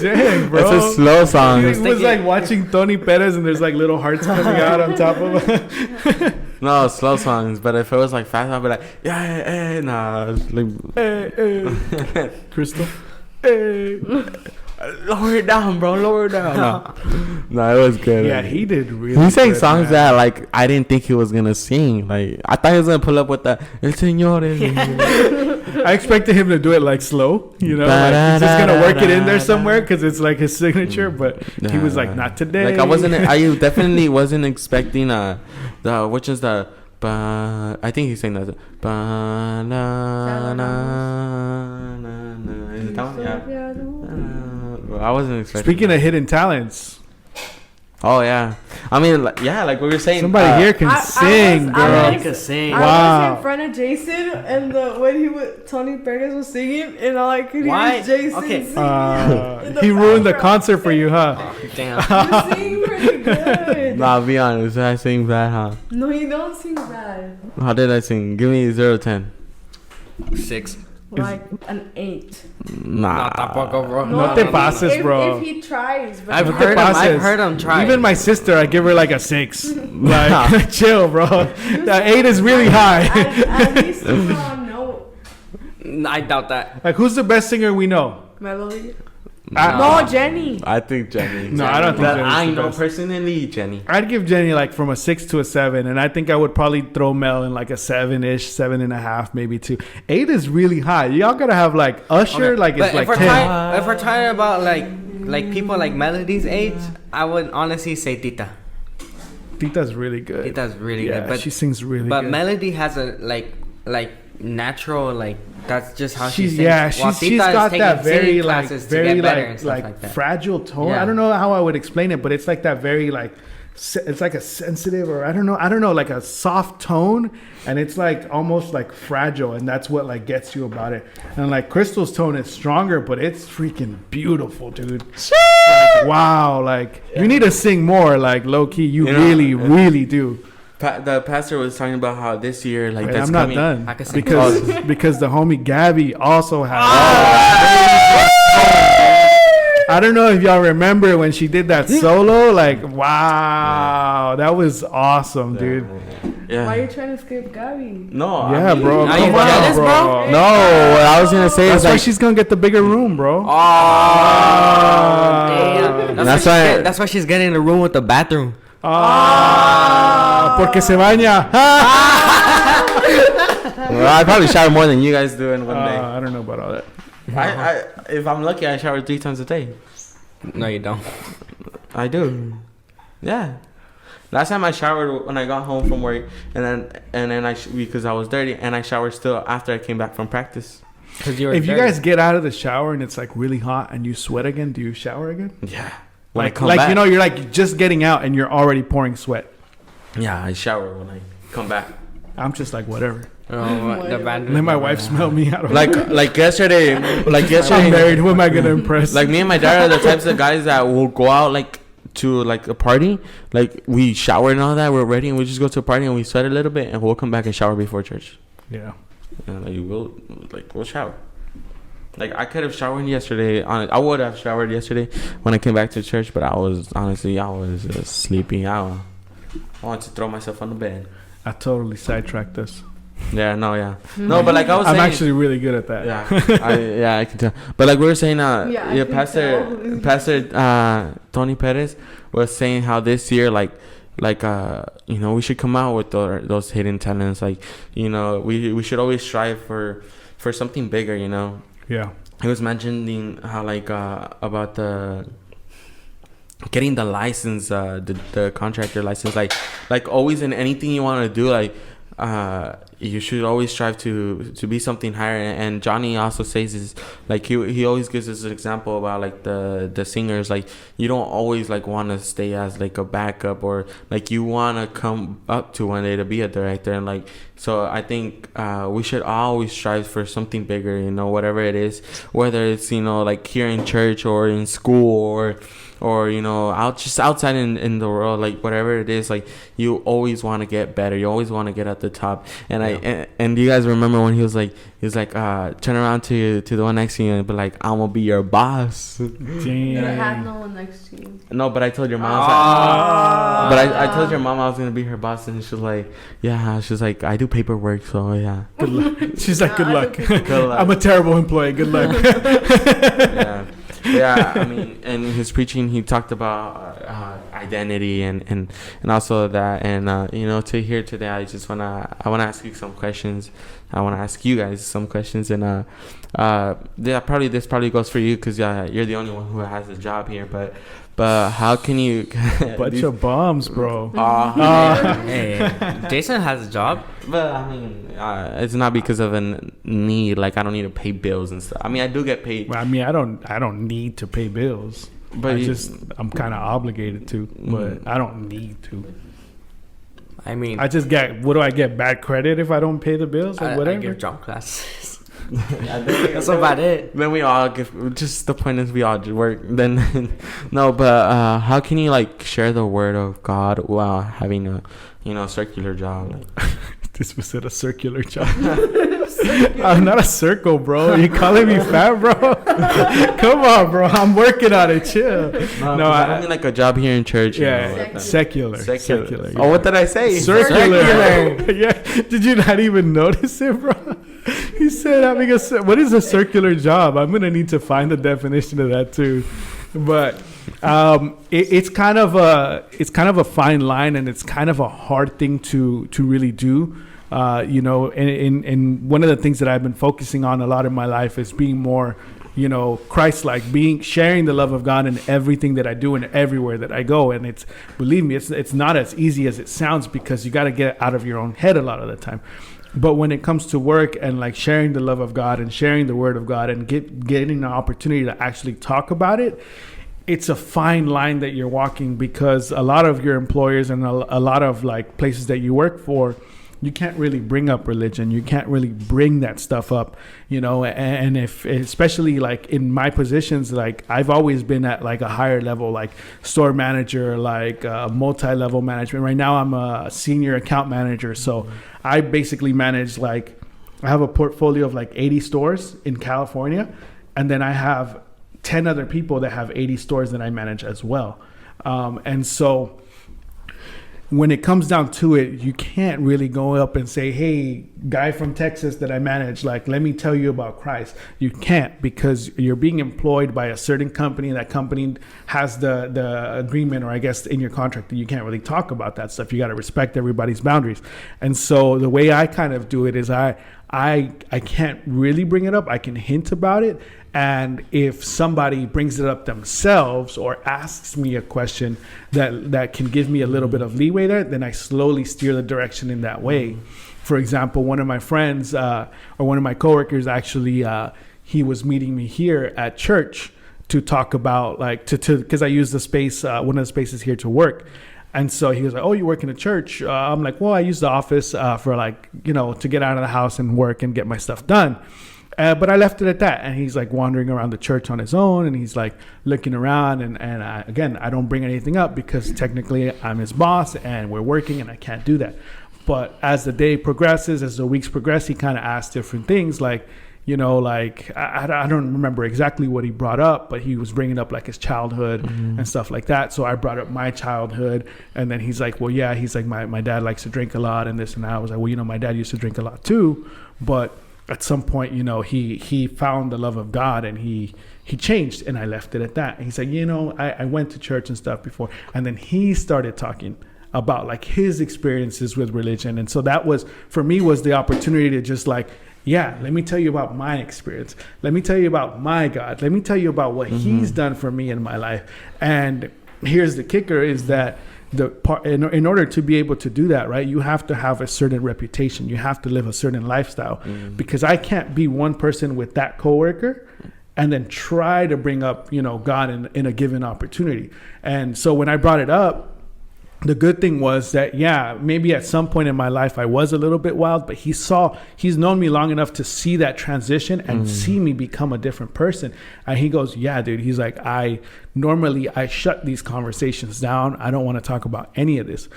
Dang, bro. It's a slow song. It was like watching Tony Perez and there's like little hearts coming out on top of him. No, slow songs. But if it was like fast, I'd be like, yeah, nah. It's like, Crystal. Hey. lower it down, bro. Lower it down. No, it was good. Yeah, he did really He sang good, songs man. that like I didn't think he was gonna sing. Like I thought he was gonna pull up with the El Señor. I expected him to do it like slow, like he's just gonna work it in there somewhere because it's like his signature. But he was like, not today. Like I definitely wasn't expecting which is the I think he's saying that. Is it that one? Yeah. I wasn't expecting. Speaking of hidden talents, Oh yeah, I mean like we were saying. somebody here can sing, I girl. You can sing. I Wow. was in front of Jason, and Tony Perez was singing, and all I could hear Why? was Jason Okay. singing. He ruined the concert for you, huh? Damn. You sing pretty good. Nah, be honest. I sing bad, huh? No, you don't sing bad. How did I sing? Give me 0 to 10. 6. Like an 8. Nah. Tampoco, bro. No te pases, bro. If he tries, but I've No te heard him pases. try. Even my sister, I give her like a 6. Like, chill, bro. That 8 is really high. at least he's on note. I doubt that. Like, who's the best singer we know? Melody. I- No, Jenny. I think Jenny. No, I don't think that Jenny's I the know best. personally, Jenny. I'd give Jenny like from a 6 to a 7, and I think I would probably throw Mel in like a 7-ish, 7.5, maybe 2. 8 is really high. Y'all gotta have like Usher, like But it's like if we're 10. if we're talking about like people like Melody's age, I would honestly say Tita. Tita's really good. Tita's really Yeah, good, but she sings really but good. Melody has a like natural that's just how she She's sings. While she's Tita is got taking that very singing like classes to very get better and stuff like that. fragile tone. Yeah. I don't know how I would explain it, but it's like that very like it's like a sensitive or I don't know like a soft tone, and it's like almost like fragile, and that's what like gets you about it. And like Crystal's tone is stronger, but it's freaking beautiful, dude. Like, wow, like you need to sing more, like low key. You really do. The pastor was talking about how this year, like Wait, that's I'm not coming. done I can sing. because the homie Gabby also has. I don't know if y'all remember when she did that solo. Like, wow, that was awesome, dude. Yeah. Why are you trying to skip Gabby? No. Yeah, bro. Are Come you on, jealous, bro. bro? No, what I was gonna say That's is why like she's gonna get the bigger room, bro. Damn. That's why she's getting the room with the bathroom. Porque se baña. Well, I probably shower more than you guys do in one day. I don't know about all that. I if I'm lucky, I shower 3 times a day. No, you don't. I do. Yeah. Last time I showered when I got home from work, and then because I was dirty, and I showered still after I came back from practice. If you guys get out of the shower and it's like really hot and you sweat again, do you shower again? Yeah. Like you know, you're like just getting out and you're already pouring sweat. Yeah, I shower when I come back. I'm just like whatever. Then my wife smelled me out. Like yesterday. I'm married. Who am I gonna impress? Like me and my dad are the types of guys that will go out like to like a party. Like we shower and all that. We're ready and we just go to a party and we sweat a little bit and we'll come back and shower before church. Yeah. And we'll shower. Like I could have showered yesterday. I would have showered yesterday when I came back to church, but I was sleepy. I wanted to throw myself on the bed. I totally sidetracked us. Yeah, no, but like I was saying, I'm actually really good at that. Yeah, I can tell. But like we were saying, Pastor Tony Perez was saying how this year, we should come out with those hidden talents. Like, we should always strive for something bigger. Yeah. He was mentioning how about the getting the license, the contractor license. Like always in anything you want to do, you should always strive to be something higher. And Johnny also says is like he always gives us an example about like the singers. Like you don't always like want to stay as like a backup, or like you want to come up to one day to be a director. And like so I think we should always strive for something bigger, whatever it is, whether it's like here in church or in school or outside in the world, like whatever it is, like you always want to get better, you always want to get at the top. And do you guys remember when he was like turn around to the one next to you and be like, I'm gonna be your boss. Damn. You had no one next to you. No, but I told your mom I told your mom I was gonna be her boss, and she's like, she's like, I do paperwork, so yeah, good luck. She's like, good luck. I'm a terrible employee, good luck. Yeah, I mean, in his preaching, he talked about identity and also that, and to here today, I wanna ask you some questions. I wanna ask you guys some questions, and this probably goes for you because you're the only one who has a job here, but how can you? Bunch of bums, bro. Hey, Jason has a job, but I mean, it's not because of a need. Like I don't need to pay bills and stuff. I mean, I do get paid. Well, I mean, I don't need to pay bills, but I'm kind of obligated to, but I don't need to. I mean, I just get. What do I get? Bad credit if I don't pay the bills or whatever. I give drum classes. That's about it. Then we all give. Just the point is we all work. Then no, but how can you like share the word of God while having a circular job? Like, this was at a circular job. I'm not a circle, bro. Are you calling me fat, bro? Come on, bro. I'm working on it. Chill. No, I mean like a job here in church. Yeah, secular. Yeah. Oh, what did I say? Circular. Yeah. Did you not even notice it, bro? He said having what is a circular job? I'm gonna need to find the definition of that too. But it's kind of a fine line, and it's kind of a hard thing to really do. And one of the things that I've been focusing on a lot in my life is being more, Christ-like, sharing the love of God in everything that I do and everywhere that I go. And believe me, it's not as easy as it sounds, because you got to get out of your own head a lot of the time. But when it comes to work and like sharing the love of God and sharing the word of God and getting an opportunity to actually talk about it, it's a fine line that you're walking, because a lot of your employers and a lot of like places that you work for, you can't really bring up religion. You can't really bring that stuff up, and if, especially like in my positions, like I've always been at like a higher level, like store manager, like multi-level management. Right now I'm a senior account manager. So I basically manage I have a portfolio of like 80 stores in California. And then I have 10 other people that have 80 stores that I manage as well. And so when it comes down to it, you can't really go up and say, hey, guy from Texas that I manage, like, let me tell you about Christ. You can't, because you're being employed by a certain company. That company has the agreement, or I guess in your contract, that you can't really talk about that stuff. You got to respect everybody's boundaries. And so the way I kind of do it is I can't really bring it up. I can hint about it. And if somebody brings it up themselves or asks me a question that can give me a little bit of leeway there, then I slowly steer the direction in that way. For example, one of my friends or one of my coworkers actually, he was meeting me here at church to talk about, like, because I use the space, one of the spaces here to work. And so he was like, oh, you work in a church? I'm like, well, I use the office for, like, to get out of the house and work and get my stuff done. But I left it at that. And he's like wandering around the church on his own, and he's like looking around. And again, I don't bring anything up because technically I'm his boss and we're working and I can't do that. But as the day progresses, as the weeks progress, he kind of asks different things, like, I don't remember exactly what he brought up, but he was bringing up like his childhood and stuff like that. So I brought up my childhood, and then he's like, well, yeah, he's like, my dad likes to drink a lot and this and that. I was like, well, my dad used to drink a lot too, but at some point, he found the love of God and he changed, and I left it at that. And he's like, I went to church and stuff before. And then he started talking about like his experiences with religion. And so that was, for me, was the opportunity to just like, yeah, let me tell you about my experience. Let me tell you about my God. Let me tell you about what he's done for me in my life. And here's the kicker is that in order to be able to do that, right, you have to have a certain reputation. You have to live a certain lifestyle, because I can't be one person with that coworker and then try to bring up, God in a given opportunity. And so when I brought it up, the good thing was that, yeah, maybe at some point in my life I was a little bit wild, but he's known me long enough to see that transition and see me become a different person. And he goes, yeah, dude, he's like, I shut these conversations down. I don't want to talk about any of this,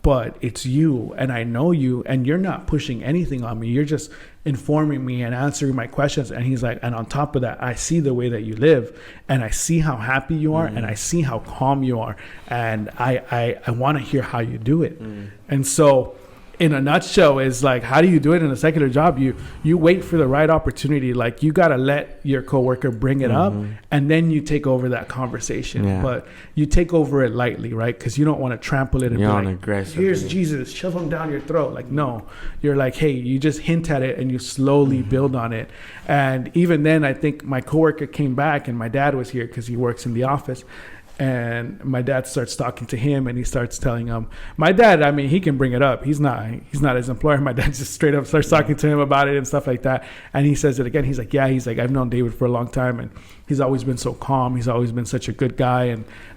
but it's you and I know you and you're not pushing anything on me. You're just informing me and answering my questions. And he's like, and on top of that, I see the way that you live and I see how happy you are and I see how calm you are. And I want to hear how you do it. And so in a nutshell is like, how do you do it in a secular job? You wait for the right opportunity. Like you got to let your coworker bring it up and then you take over that conversation, but you take over it lightly, right? Cause you don't want to trample it and you're be like, aggressive. Here's Jesus, shove him down your throat. Like, no, you're like, hey, you just hint at it and you slowly build on it. And even then I think my coworker came back and my dad was here cause he works in the office. And my dad starts talking to him and he starts telling him, my dad, I mean, he can bring it up. He's not his employer. My dad just straight up starts talking to him about it and stuff like that. And he says it again. He's like, yeah, he's like, I've known David for a long time and he's always been so calm. He's always been such a good guy.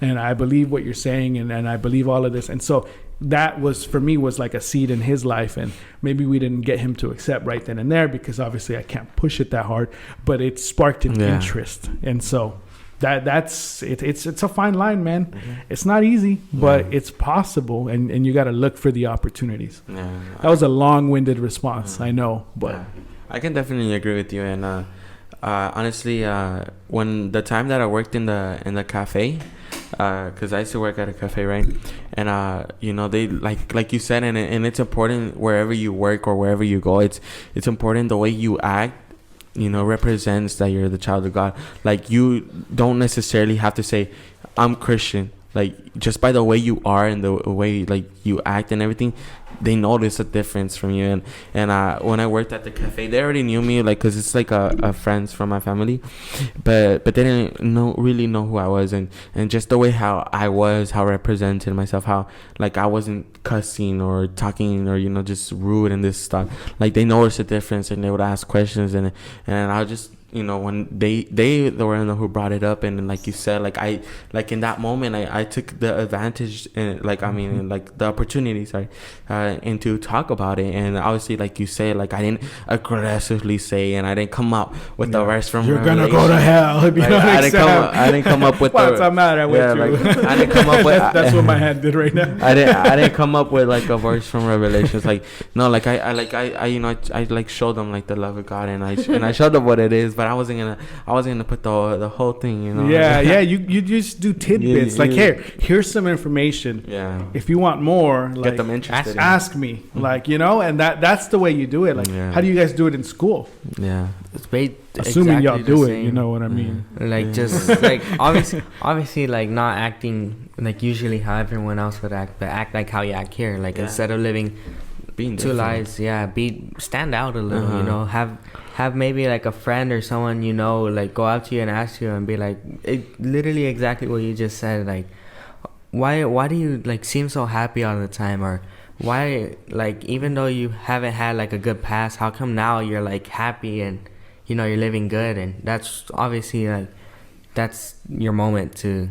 And I believe what you're saying. And I believe all of this. And so that was, for me, was like a seed in his life. And maybe we didn't get him to accept right then and there because obviously I can't push it that hard, but it sparked an interest. And so that's it's a fine line, man. It's not easy, but it's possible, and you got to look for the opportunities. That was a long-winded response, I know, but I can definitely agree with you. And honestly, when the time that I worked in the cafe, because I used to work at a cafe, right? And they like you said, and it's important wherever you work or wherever you go. It's important the way you act represents that you're the child of God. Like, you don't necessarily have to say, I'm Christian. Like, just by the way you are and the way, like, you act and everything, they notice a difference from you. And when I worked at the cafe, they already knew me, like, because it's like a friends from my family, but they didn't really know who I was, and just the way how I was, how I represented myself, how, like, I wasn't cussing or talking or just rude and this stuff. Like, they noticed a difference and they would ask questions, and I just, when they were the who brought it up, and like you said, like in that moment I took the advantage and the opportunity, and to talk about it. And obviously, like you say, like, I didn't aggressively say, and I didn't come up with the verse from you're gonna go to hell if you don't accept. I didn't come up with what's the matter with you? Like, I didn't come up with that's what my hand did right now. I didn't come up with like a verse from Revelations. Like, no, like I showed them like the love of God, and I showed them what it is but I wasn't gonna put the whole thing, you know. Yeah. You just do tidbits. Like, here's some information. Yeah. If you want more, like, Get them interested. ask me. Like, you know, and that's the way you do it. Like, how do you guys do it in school? Yeah. It's Assuming exactly y'all the do it, same. you know what I mean? Like, just like obviously like not acting like usually how everyone else would act, but act like how you act here. Like, instead of living being two different. lives, stand out a little. You know, have maybe like a friend or someone, you know, like go up to you and ask you and be like, literally exactly what you just said. Like, why do you like seem so happy all the time? Or why, like, even though you haven't had like a good past, how come now you're like happy and, you know, you're living good? And that's obviously like, that's your moment to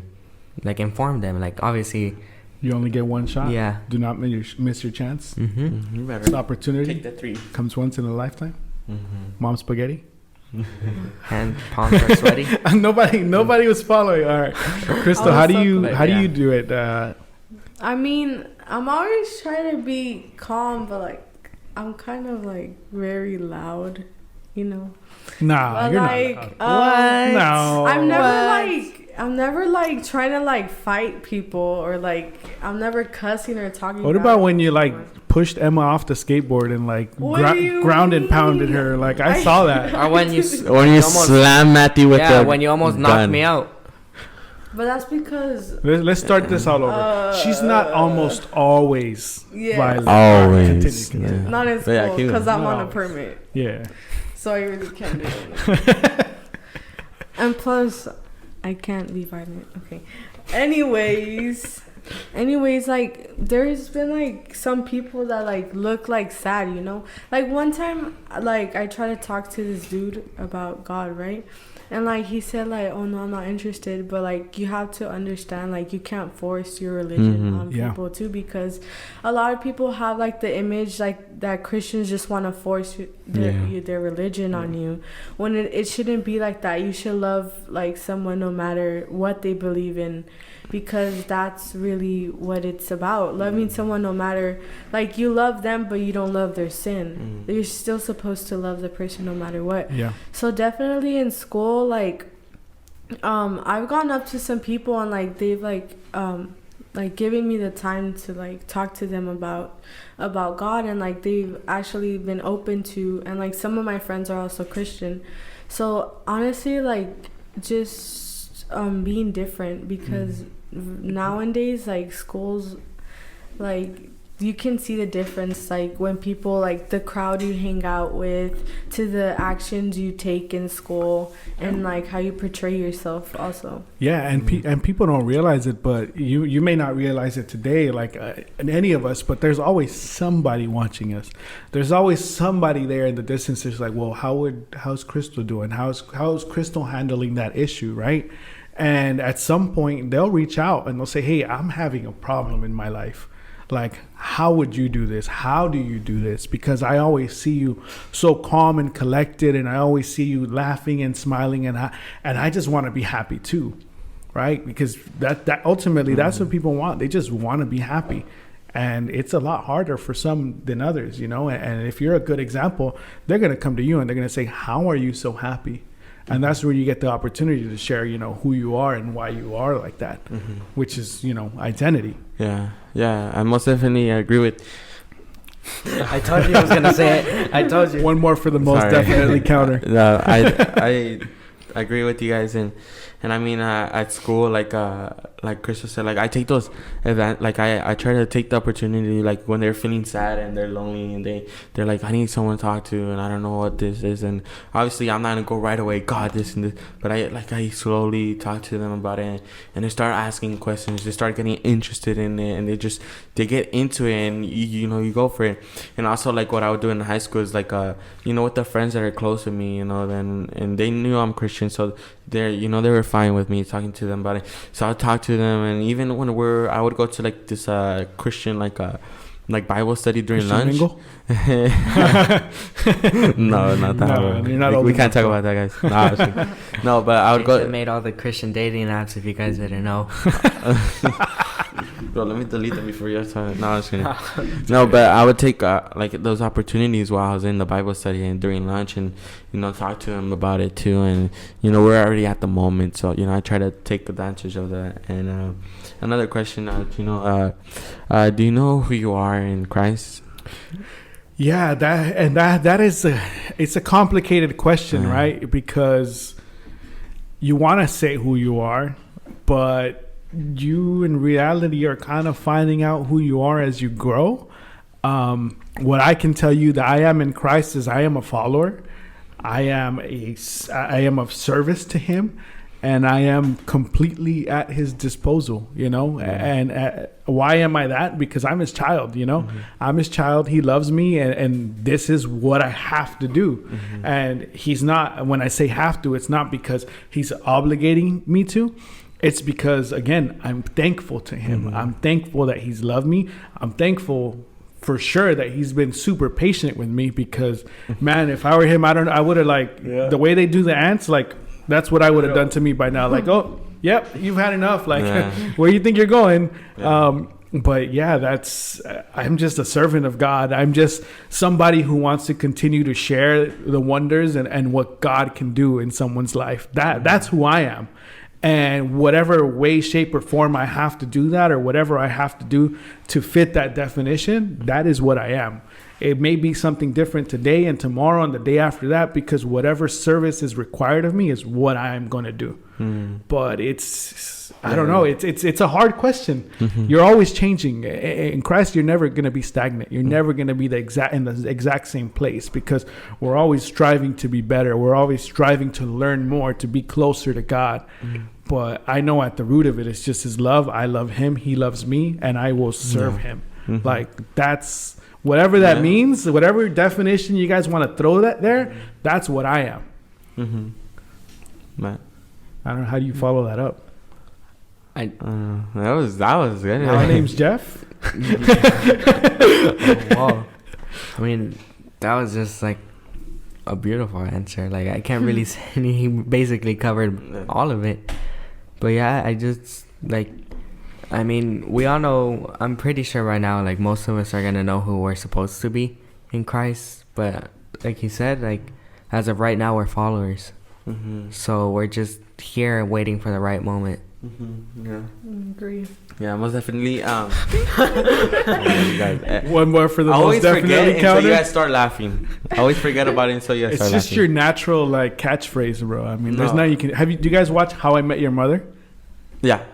like inform them. Like, obviously you only get one shot. Yeah. Do not miss your chance. You better This opportunity take the 3. comes once in a lifetime. Mom spaghetti. hand palms are sweaty. Nobody was following. All right, Crystal, how do you do it? I mean, I'm always trying to be calm, but like I'm kind of like very loud, you know. Nah, but you're like, not. No, I'm never like trying to like fight people or like I'm never cussing or talking. What about when you like pushed Emma off the skateboard and like ground and pounded her? Like I saw that. Or when you slam Matthew with the when you almost knocked me out. But that's because let's start this all over. She's not almost always violent. Always. Continue. Not in school because I'm on a permit. Yeah. So I really can't do it. And plus, I can't be violent. Okay. Anyways, like there's been like some people that like look like sad, you know. Like one time, like I tried to talk to this dude about God, right? And like he said like, oh no, I'm not interested, but like you have to understand like you can't force your religion on people too, because a lot of people have like the image like that Christians just want to force their religion on you, when it shouldn't be like that. You should love like someone no matter what they believe in, because that's really what it's about. Loving someone no matter, like you love them but you don't love their sin. You're still supposed to love the person no matter what. So definitely in school, like I've gone up to some people and like they've like giving me the time to like talk to them about God, and like they've actually been open to, and like some of my friends are also Christian. So honestly, like just being different, because nowadays like schools, like you can see the difference, like when people like the crowd you hang out with to the actions you take in school, and like how you portray yourself also. And people don't realize it, but you may not realize it today, like in any of us, but there's always somebody watching us. There's always somebody there in the distance that's like, well, how's Crystal doing? How's Crystal handling that issue, right? And at some point they'll reach out and they'll say, hey, I'm having a problem in my life. Like, how would you do this? How do you do this? Because I always see you so calm and collected, and I always see you laughing and smiling, and I just want to be happy too, right? Because that ultimately that's what people want. They just want to be happy, and it's a lot harder for some than others, you know. And if you're a good example, they're gonna come to you and they're gonna say, how are you so happy? And that's where you get the opportunity to share, you know, who you are and why you are like that, which is, you know, identity. Yeah, I most definitely agree with. I told you I was gonna say it. I told you. One more for the most definitely counter. No, I agree with you guys, and I mean at school, like Crystal said, like I take those events, like I try to take the opportunity, like when they're feeling sad and they're lonely and they're like, I need someone to talk to and I don't know what this is, and obviously I'm not gonna go right away, God, this and this, but I slowly talk to them about it, and they start asking questions, they start getting interested in it, and they get into it, and you know, you go for it. And also like what I would do in high school is like you know, with the friends that are close to me, you know, and they knew I'm Christian, so they were fine with me talking to them about it. So I'd talk to them, and even when I would go to like this Christian like Bible study during Christian lunch. No, not that. No, we can't talk about that, guys. No, but I would go. They made all the Christian dating apps, if you guys didn't know. Bro, let me delete them before your time. No, I'm just kidding. No, but I would take like those opportunities while I was in the Bible study and during lunch, and talk to him about it too. And we're already at the moment, so I try to take advantage of that. And another question, do you know who you are in Christ? Yeah, that is it's a complicated question, right? Because you want to say who you are, but you in reality are kind of finding out who you are as you grow. What I can tell you that I am in Christ is I am a follower. I am of service to him, and I am completely at his disposal, and why am I that? Because I'm his child, I'm his child. He loves me, and this is what I have to do. And he's not, when I say have to, it's not because he's obligating me to. It's because, again, I'm thankful to him. I'm thankful that he's loved me. I'm thankful for sure that he's been super patient with me, because, man, if I were him, I would have, the way they do the ants, that's what I would have done to me by now. Oh, yep, you've had enough. Where you think you're going? Yeah. But yeah, I'm just a servant of God. I'm just somebody who wants to continue to share the wonders and what God can do in someone's life. That's who I am. And whatever way, shape, or form I have to do that, or whatever I have to do to fit that definition, that is what I am. It may be something different today and tomorrow and the day after that, because whatever service is required of me is what I'm going to do. But I don't know. It's a hard question. You're always changing. In Christ, you're never going to be stagnant. You're never going to be in the exact same place, because we're always striving to be better. We're always striving to learn more, to be closer to God. But I know at the root of it, it's just his love. I love him. He loves me, and I will serve him. That's whatever that means, whatever definition you guys want to throw that there, that's what I am. Matt? I don't know. How do you follow that up? That was good. My name's Jeff. Wow. I mean, that was just a beautiful answer. I can't really say he basically covered all of it. But yeah, I just I mean, we all know, I'm pretty sure right now, most of us are going to know who we're supposed to be in Christ. But like he said, as of right now, we're followers. So we're just here waiting for the right moment. Yeah. Agree. Yeah, most definitely. One more for the most definitely until you guys start laughing. I always forget about it until you guys start laughing. It's just your natural catchphrase, bro. I mean, there's nothing you can. Do you guys watch How I Met Your Mother? Yeah.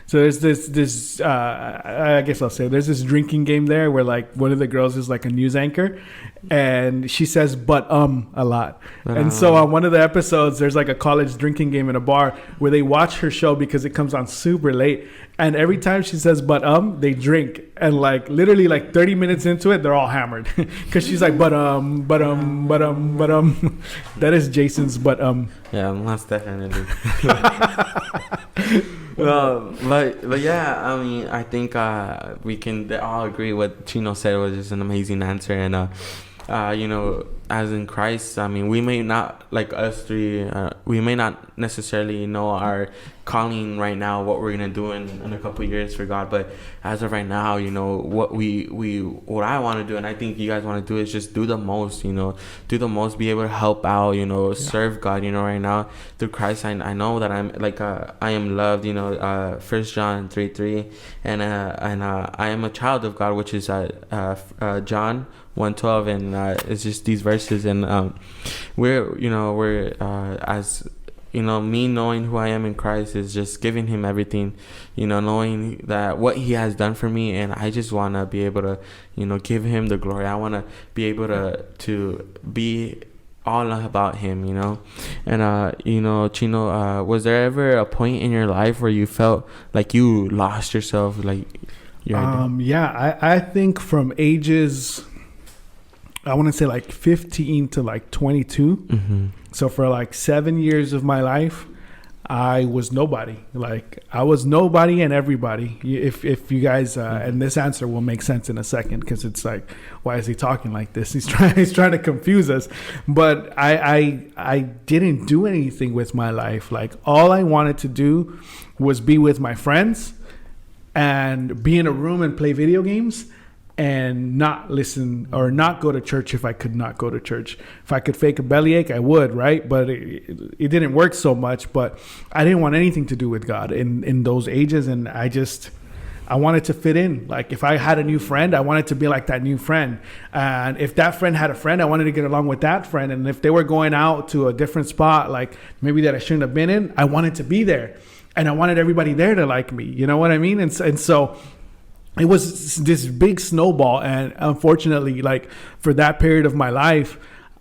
So there's this I guess I'll say there's this drinking game there where one of the girls is a news anchor, and she says but a lot. And so on one of the episodes, there's a college drinking game in a bar where they watch her show because it comes on super late, and every time she says but they drink, and literally 30 minutes into it, they're all hammered because she's but that is Jason's but yeah, most definitely. But yeah, I mean, I think we can all agree what Chino said was just an amazing answer. And as in Christ, I mean, we may not, us three, we may not necessarily know our calling right now, what we're gonna do in a couple of years for God, but as of right now, what what I want to do, and I think you guys want to do, is just do the most, be able to help out, serve God, right now through Christ. I know that I'm I am loved, 1 John 3:3, and I am a child of God, which is John 1:12, and it's just these verses, and we're as me knowing who I am in Christ is just giving him everything, knowing that what he has done for me, and I just want to be able to give him the glory. I want to be able to be all about him, and Chino, was there ever a point in your life where you felt like you lost yourself, I think from ages, I want to say 15 to 22. So for 7 years of my life, I was nobody. I was nobody and everybody. If you guys, and this answer will make sense in a second, because it's why is he talking like this? He's trying to confuse us. But I didn't do anything with my life. All I wanted to do was be with my friends and be in a room and play video games and not listen or not go to church if I could not go to church. If I could fake a bellyache, I would, right? But it didn't work so much. But I didn't want anything to do with God in those ages. And I wanted to fit in. Like if I had a new friend, I wanted to be like that new friend. And if that friend had a friend, I wanted to get along with that friend. And if they were going out to a different spot, like maybe that I shouldn't have been in, I wanted to be there. And I wanted everybody there to like me. You know what I mean? And so it was this big snowball. And unfortunately, like for that period of my life,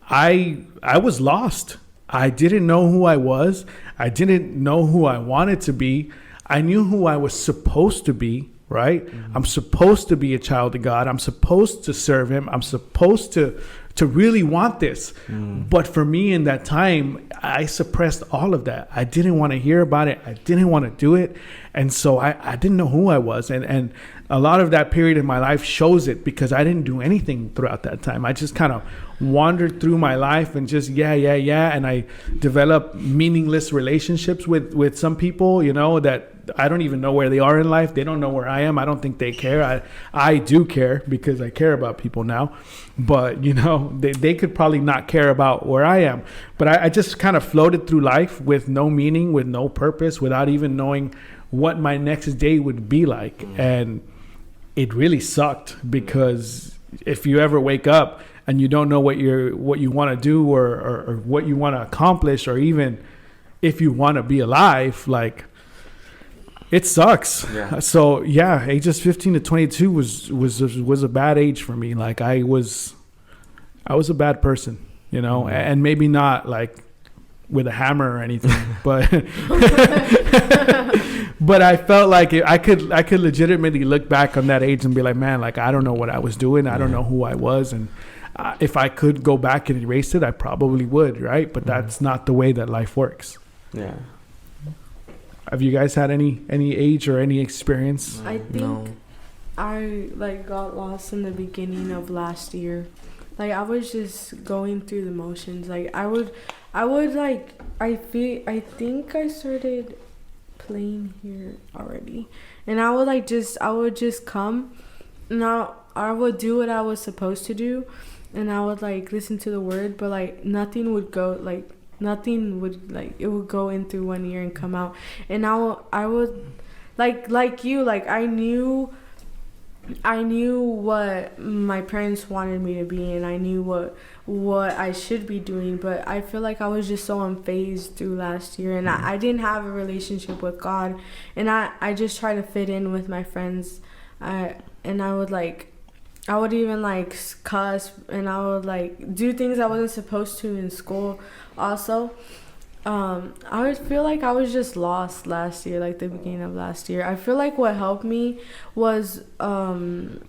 I was lost. I didn't know who I was. I didn't know who I wanted to be. I knew who I was supposed to be, right? Mm-hmm. I'm supposed to be a child of God. I'm supposed to serve him. I'm supposed to really want this. But for me in that time, I suppressed all of that. I didn't want to hear about it. I didn't want to do it. And so I didn't know who I was. And a lot of that period in my life shows it because I didn't do anything throughout that time. I just kind of wandered through my life and just, yeah. And I developed meaningless relationships with some people, you know, that I don't even know where they are in life. They don't know where I am. I don't think they care. I do care because I care about people now. But, you know, they could probably not care about where I am. But I just kind of floated through life with no meaning, with no purpose, without even knowing what my next day would be like. And it really sucked because if you ever wake up and you don't know what you want to do or what you want to accomplish, or even if you want to be alive, like, it sucks. Yeah. So yeah, ages 15 to 22 was a bad age for me. Like I was a bad person, you know, and maybe not like with a hammer or anything, but but I felt like I could legitimately look back on that age and be like, man, like I don't know what I was doing. I don't know who I was, and if I could go back and erase it, I probably would, right? But that's not the way that life works. Yeah. Have you guys had any age or any experience? I think I like got lost in the beginning of last year. Like I was just going through the motions. Like I would like I think I started playing here already, and I would just come, and I would do what I was supposed to do, and I would like listen to the word, but like nothing would go like. Nothing would like it would go in through one ear and come out, and I would like you, like I knew what my parents wanted me to be, and I knew what I should be doing, but I feel like I was just so unfazed through last year, and I didn't have a relationship with God, and I just try to fit in with my friends, and I would even like cuss, and I would like do things I wasn't supposed to in school. Also, I would feel like I was just lost last year, like the beginning of last year. I feel like what helped me was like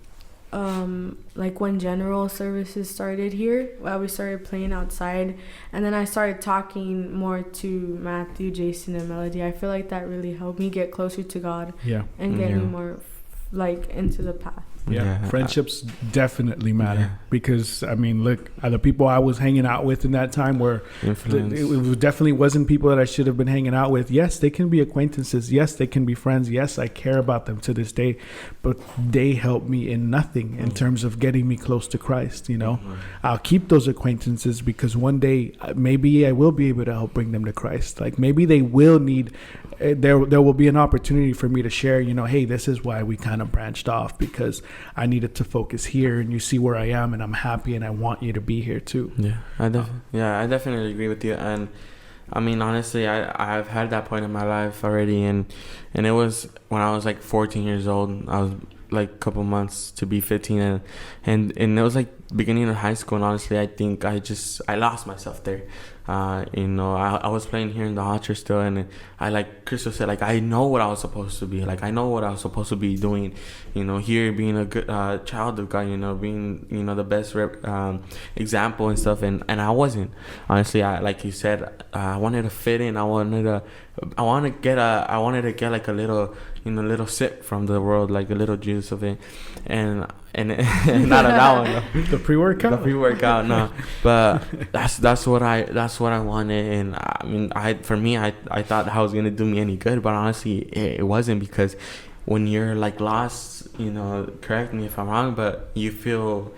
when general services started here, we started playing outside, and then I started talking more to Matthew, Jason, and Melody. I feel like that really helped me get closer to God, and get me more like into the path. Yeah, friendships definitely matter because I mean, look, the people I was hanging out with in that time were it definitely wasn't people that I should have been hanging out with. Yes, they can be acquaintances. Yes, they can be friends. Yes, I care about them to this day, but they helped me in nothing in terms of getting me close to Christ. You know, I'll keep those acquaintances because one day maybe I will be able to help bring them to Christ. Like maybe they will need. There will be an opportunity for me to share, you know, hey, this is why we kind of branched off because I needed to focus here, and you see where I am, and I'm happy, and I want you to be here too. Yeah, I definitely agree with you. And I mean, honestly, I've had that point in my life already, and it was when I was like 14 years old. I was like a couple months to be 15, and it was like beginning of high school. And honestly, I think I lost myself there. You know, I was playing here in the Hot Church still, and I, like Crystal said, like I know what I was supposed to be. Like I know what I was supposed to be doing. You know, here being a good child of God. You know, being the best example and stuff. And I wasn't. Honestly, like you said, I wanted to fit in. I wanted to get like a little sip from the world, like a little juice of it, and not that one. No. The pre-workout, no. But that's what I wanted, and I mean, I thought that was gonna do me any good, but honestly, it wasn't because when you're like lost, correct me if I'm wrong, but you feel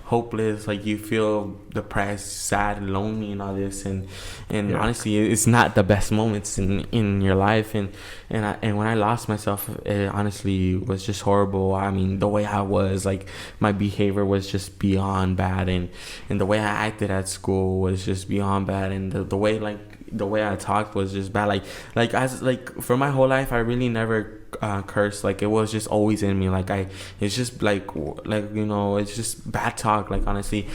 hopeless, like you feel depressed, sad, lonely, and all this, and honestly, it's not the best moments in your life, and when I lost myself, it honestly was just horrible. I mean, the way I was, like, my behavior was just beyond bad, and the way I acted at school was just beyond bad, and the way I talked was just bad. Like for my whole life, I really never curse. Like, it was just always in me. It's just it's just bad talk, like, honestly.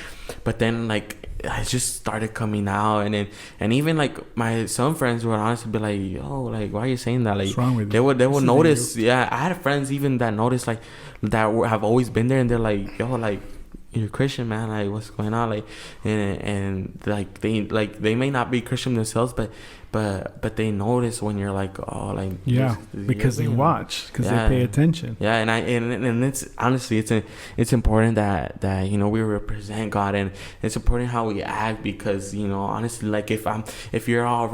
But then, like, I just started coming out, and even like some friends would honestly be like, yo, like, why are you saying that? Like, what's wrong with they you? would notice. Yeah, I had friends even that noticed, like, that have always been there, and they're like, yo, like, you're Christian, man, like, what's going on? Like, and like, they may not be Christian themselves, but they notice when you're like, oh, like, because they watch, because they pay attention. And it's honestly, it's important that we represent God, and it's important how we act, because honestly, like, if you're all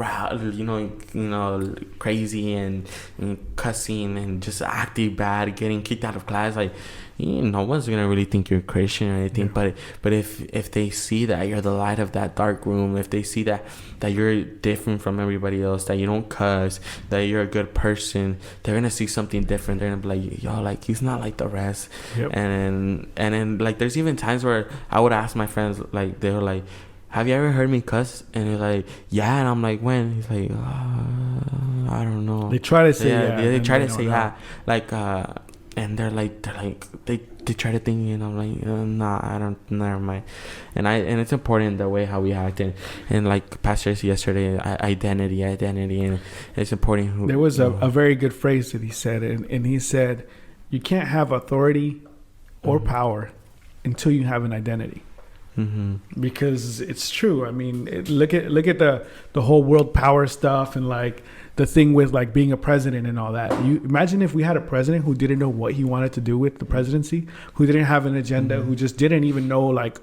crazy and cussing and just acting bad, getting kicked out of class, like, no one's gonna really think you're Christian or anything. But if they see that you're the light of that dark room, if they see that you're different from everybody else, that you don't cuss, that you're a good person, they're gonna see something different. They're gonna be like, yo, like, he's not like the rest. And then like, there's even times where I would ask my friends, like, they were like, have you ever heard me cuss? And they're like, yeah. And I'm like, when? He's like, I don't know. They try to say they try to say like, and they try to think, and I'm like, nah, I don't, never mind. And it's important the way how we act, and like Pastor said yesterday, identity, and it's important. There was a very good phrase that he said, and he said, you can't have authority or power until you have an identity. Because it's true. I mean, look at the whole world power stuff, and like the thing with like being a president and all that. You imagine if we had a president who didn't know what he wanted to do with the presidency, who didn't have an agenda, who just didn't even know like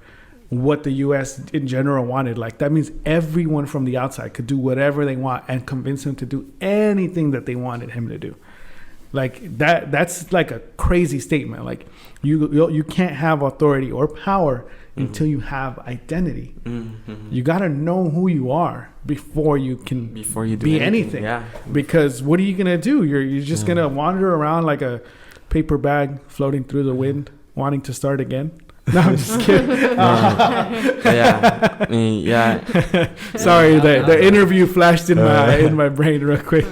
what the U.S. in general wanted. Like, that means everyone from the outside could do whatever they want and convince him to do anything that they wanted him to do. Like, that's like a crazy statement. Like, you can't have authority or power until you have identity. You got to know who you are before you can be anything. Yeah. Because what are you gonna do? You're just gonna wander around like a paper bag floating through the wind, wanting to start again. No, I'm just kidding. Sorry, the interview flashed in my brain real quick.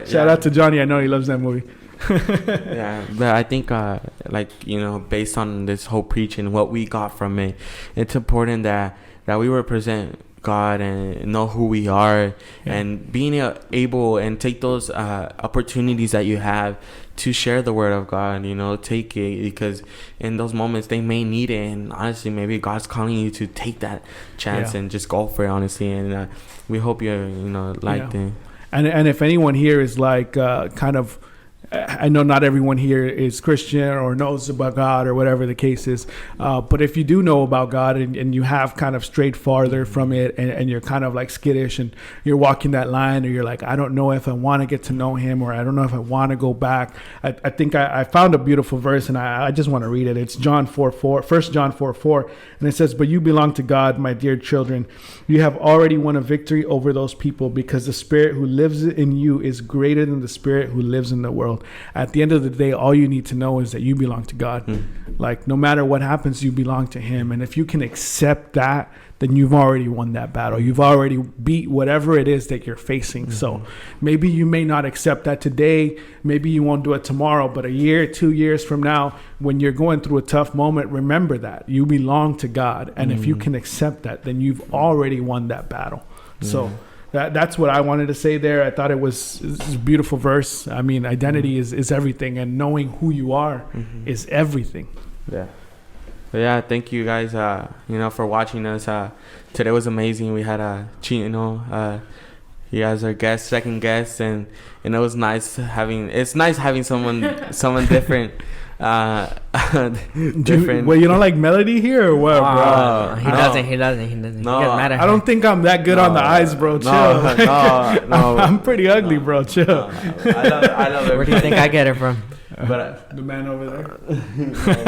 Shout out to Johnny. I know he loves that movie. But I think based on this whole preaching, what we got from it, it's important that we represent God and know who we are, and being able and take those opportunities that you have to share the word of God. Take it, because in those moments they may need it, and honestly, maybe God's calling you to take that chance and just go for it, honestly. And we hope you liked it. And if anyone here is like kind of, I know not everyone here is Christian or knows about God or whatever the case is. But if you do know about God and you have kind of strayed farther from it, and you're kind of like skittish and you're walking that line, or you're like, I don't know if I want to get to know him, or I don't know if I want to go back. I think I found a beautiful verse, and I just want to read it. It's John 4:4, 1 John 4:4. And it says, but you belong to God, my dear children. You have already won a victory over those people, because the spirit who lives in you is greater than the spirit who lives in the world. At the end of the day, all you need to know is that you belong to God. Like, no matter what happens, you belong to him. And if you can accept that, then you've already won that battle. You've already beat whatever it is that you're facing. So maybe you may not accept that today. Maybe you won't do it tomorrow. But a year, 2 years from now, when you're going through a tough moment, remember that you belong to God. And if you can accept that, then you've already won that battle. So that's what I wanted to say there. I thought it was a beautiful verse. I mean, identity is everything, and knowing who you are is everything. Yeah, thank you guys, for watching us. Today was amazing. We had he has our second guest, and it was nice having someone different different. Well, you don't like melody here or what, bro? He doesn't. He gets mad at I don't think I'm that good on the eyes, bro. Chill. No. I'm pretty ugly, bro. Chill. I love Where do you think I get it from? But the man over there.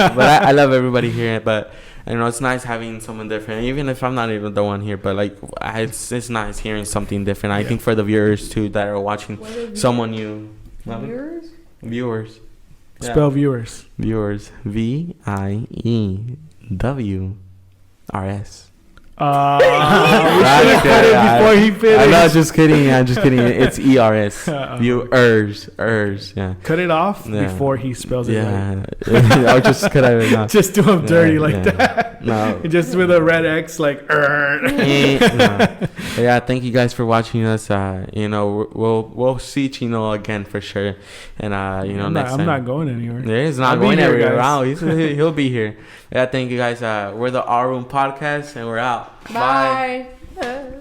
but I love everybody here. But it's nice having someone different, even if I'm not even the one here. But like, it's nice hearing something different. I think for the viewers too that are watching, someone new. Viewers. Yeah. Spell viewers. Viewers. VIEWRS. Before he finished. I'm not just kidding. I'm just kidding. It's ERS. Viewers. Yeah. Cut it off before he spells it. Yeah. I'll just cut it. No. Just do him dirty that. No. Just with a red X like. No. Yeah. Thank you guys for watching us. We'll see Chino again for sure. And next time. I'm not going anywhere. He's not going anywhere. Wow. He'll be here. Yeah. Thank you guys. We're the Our Room Podcast, and we're out. Bye. Bye.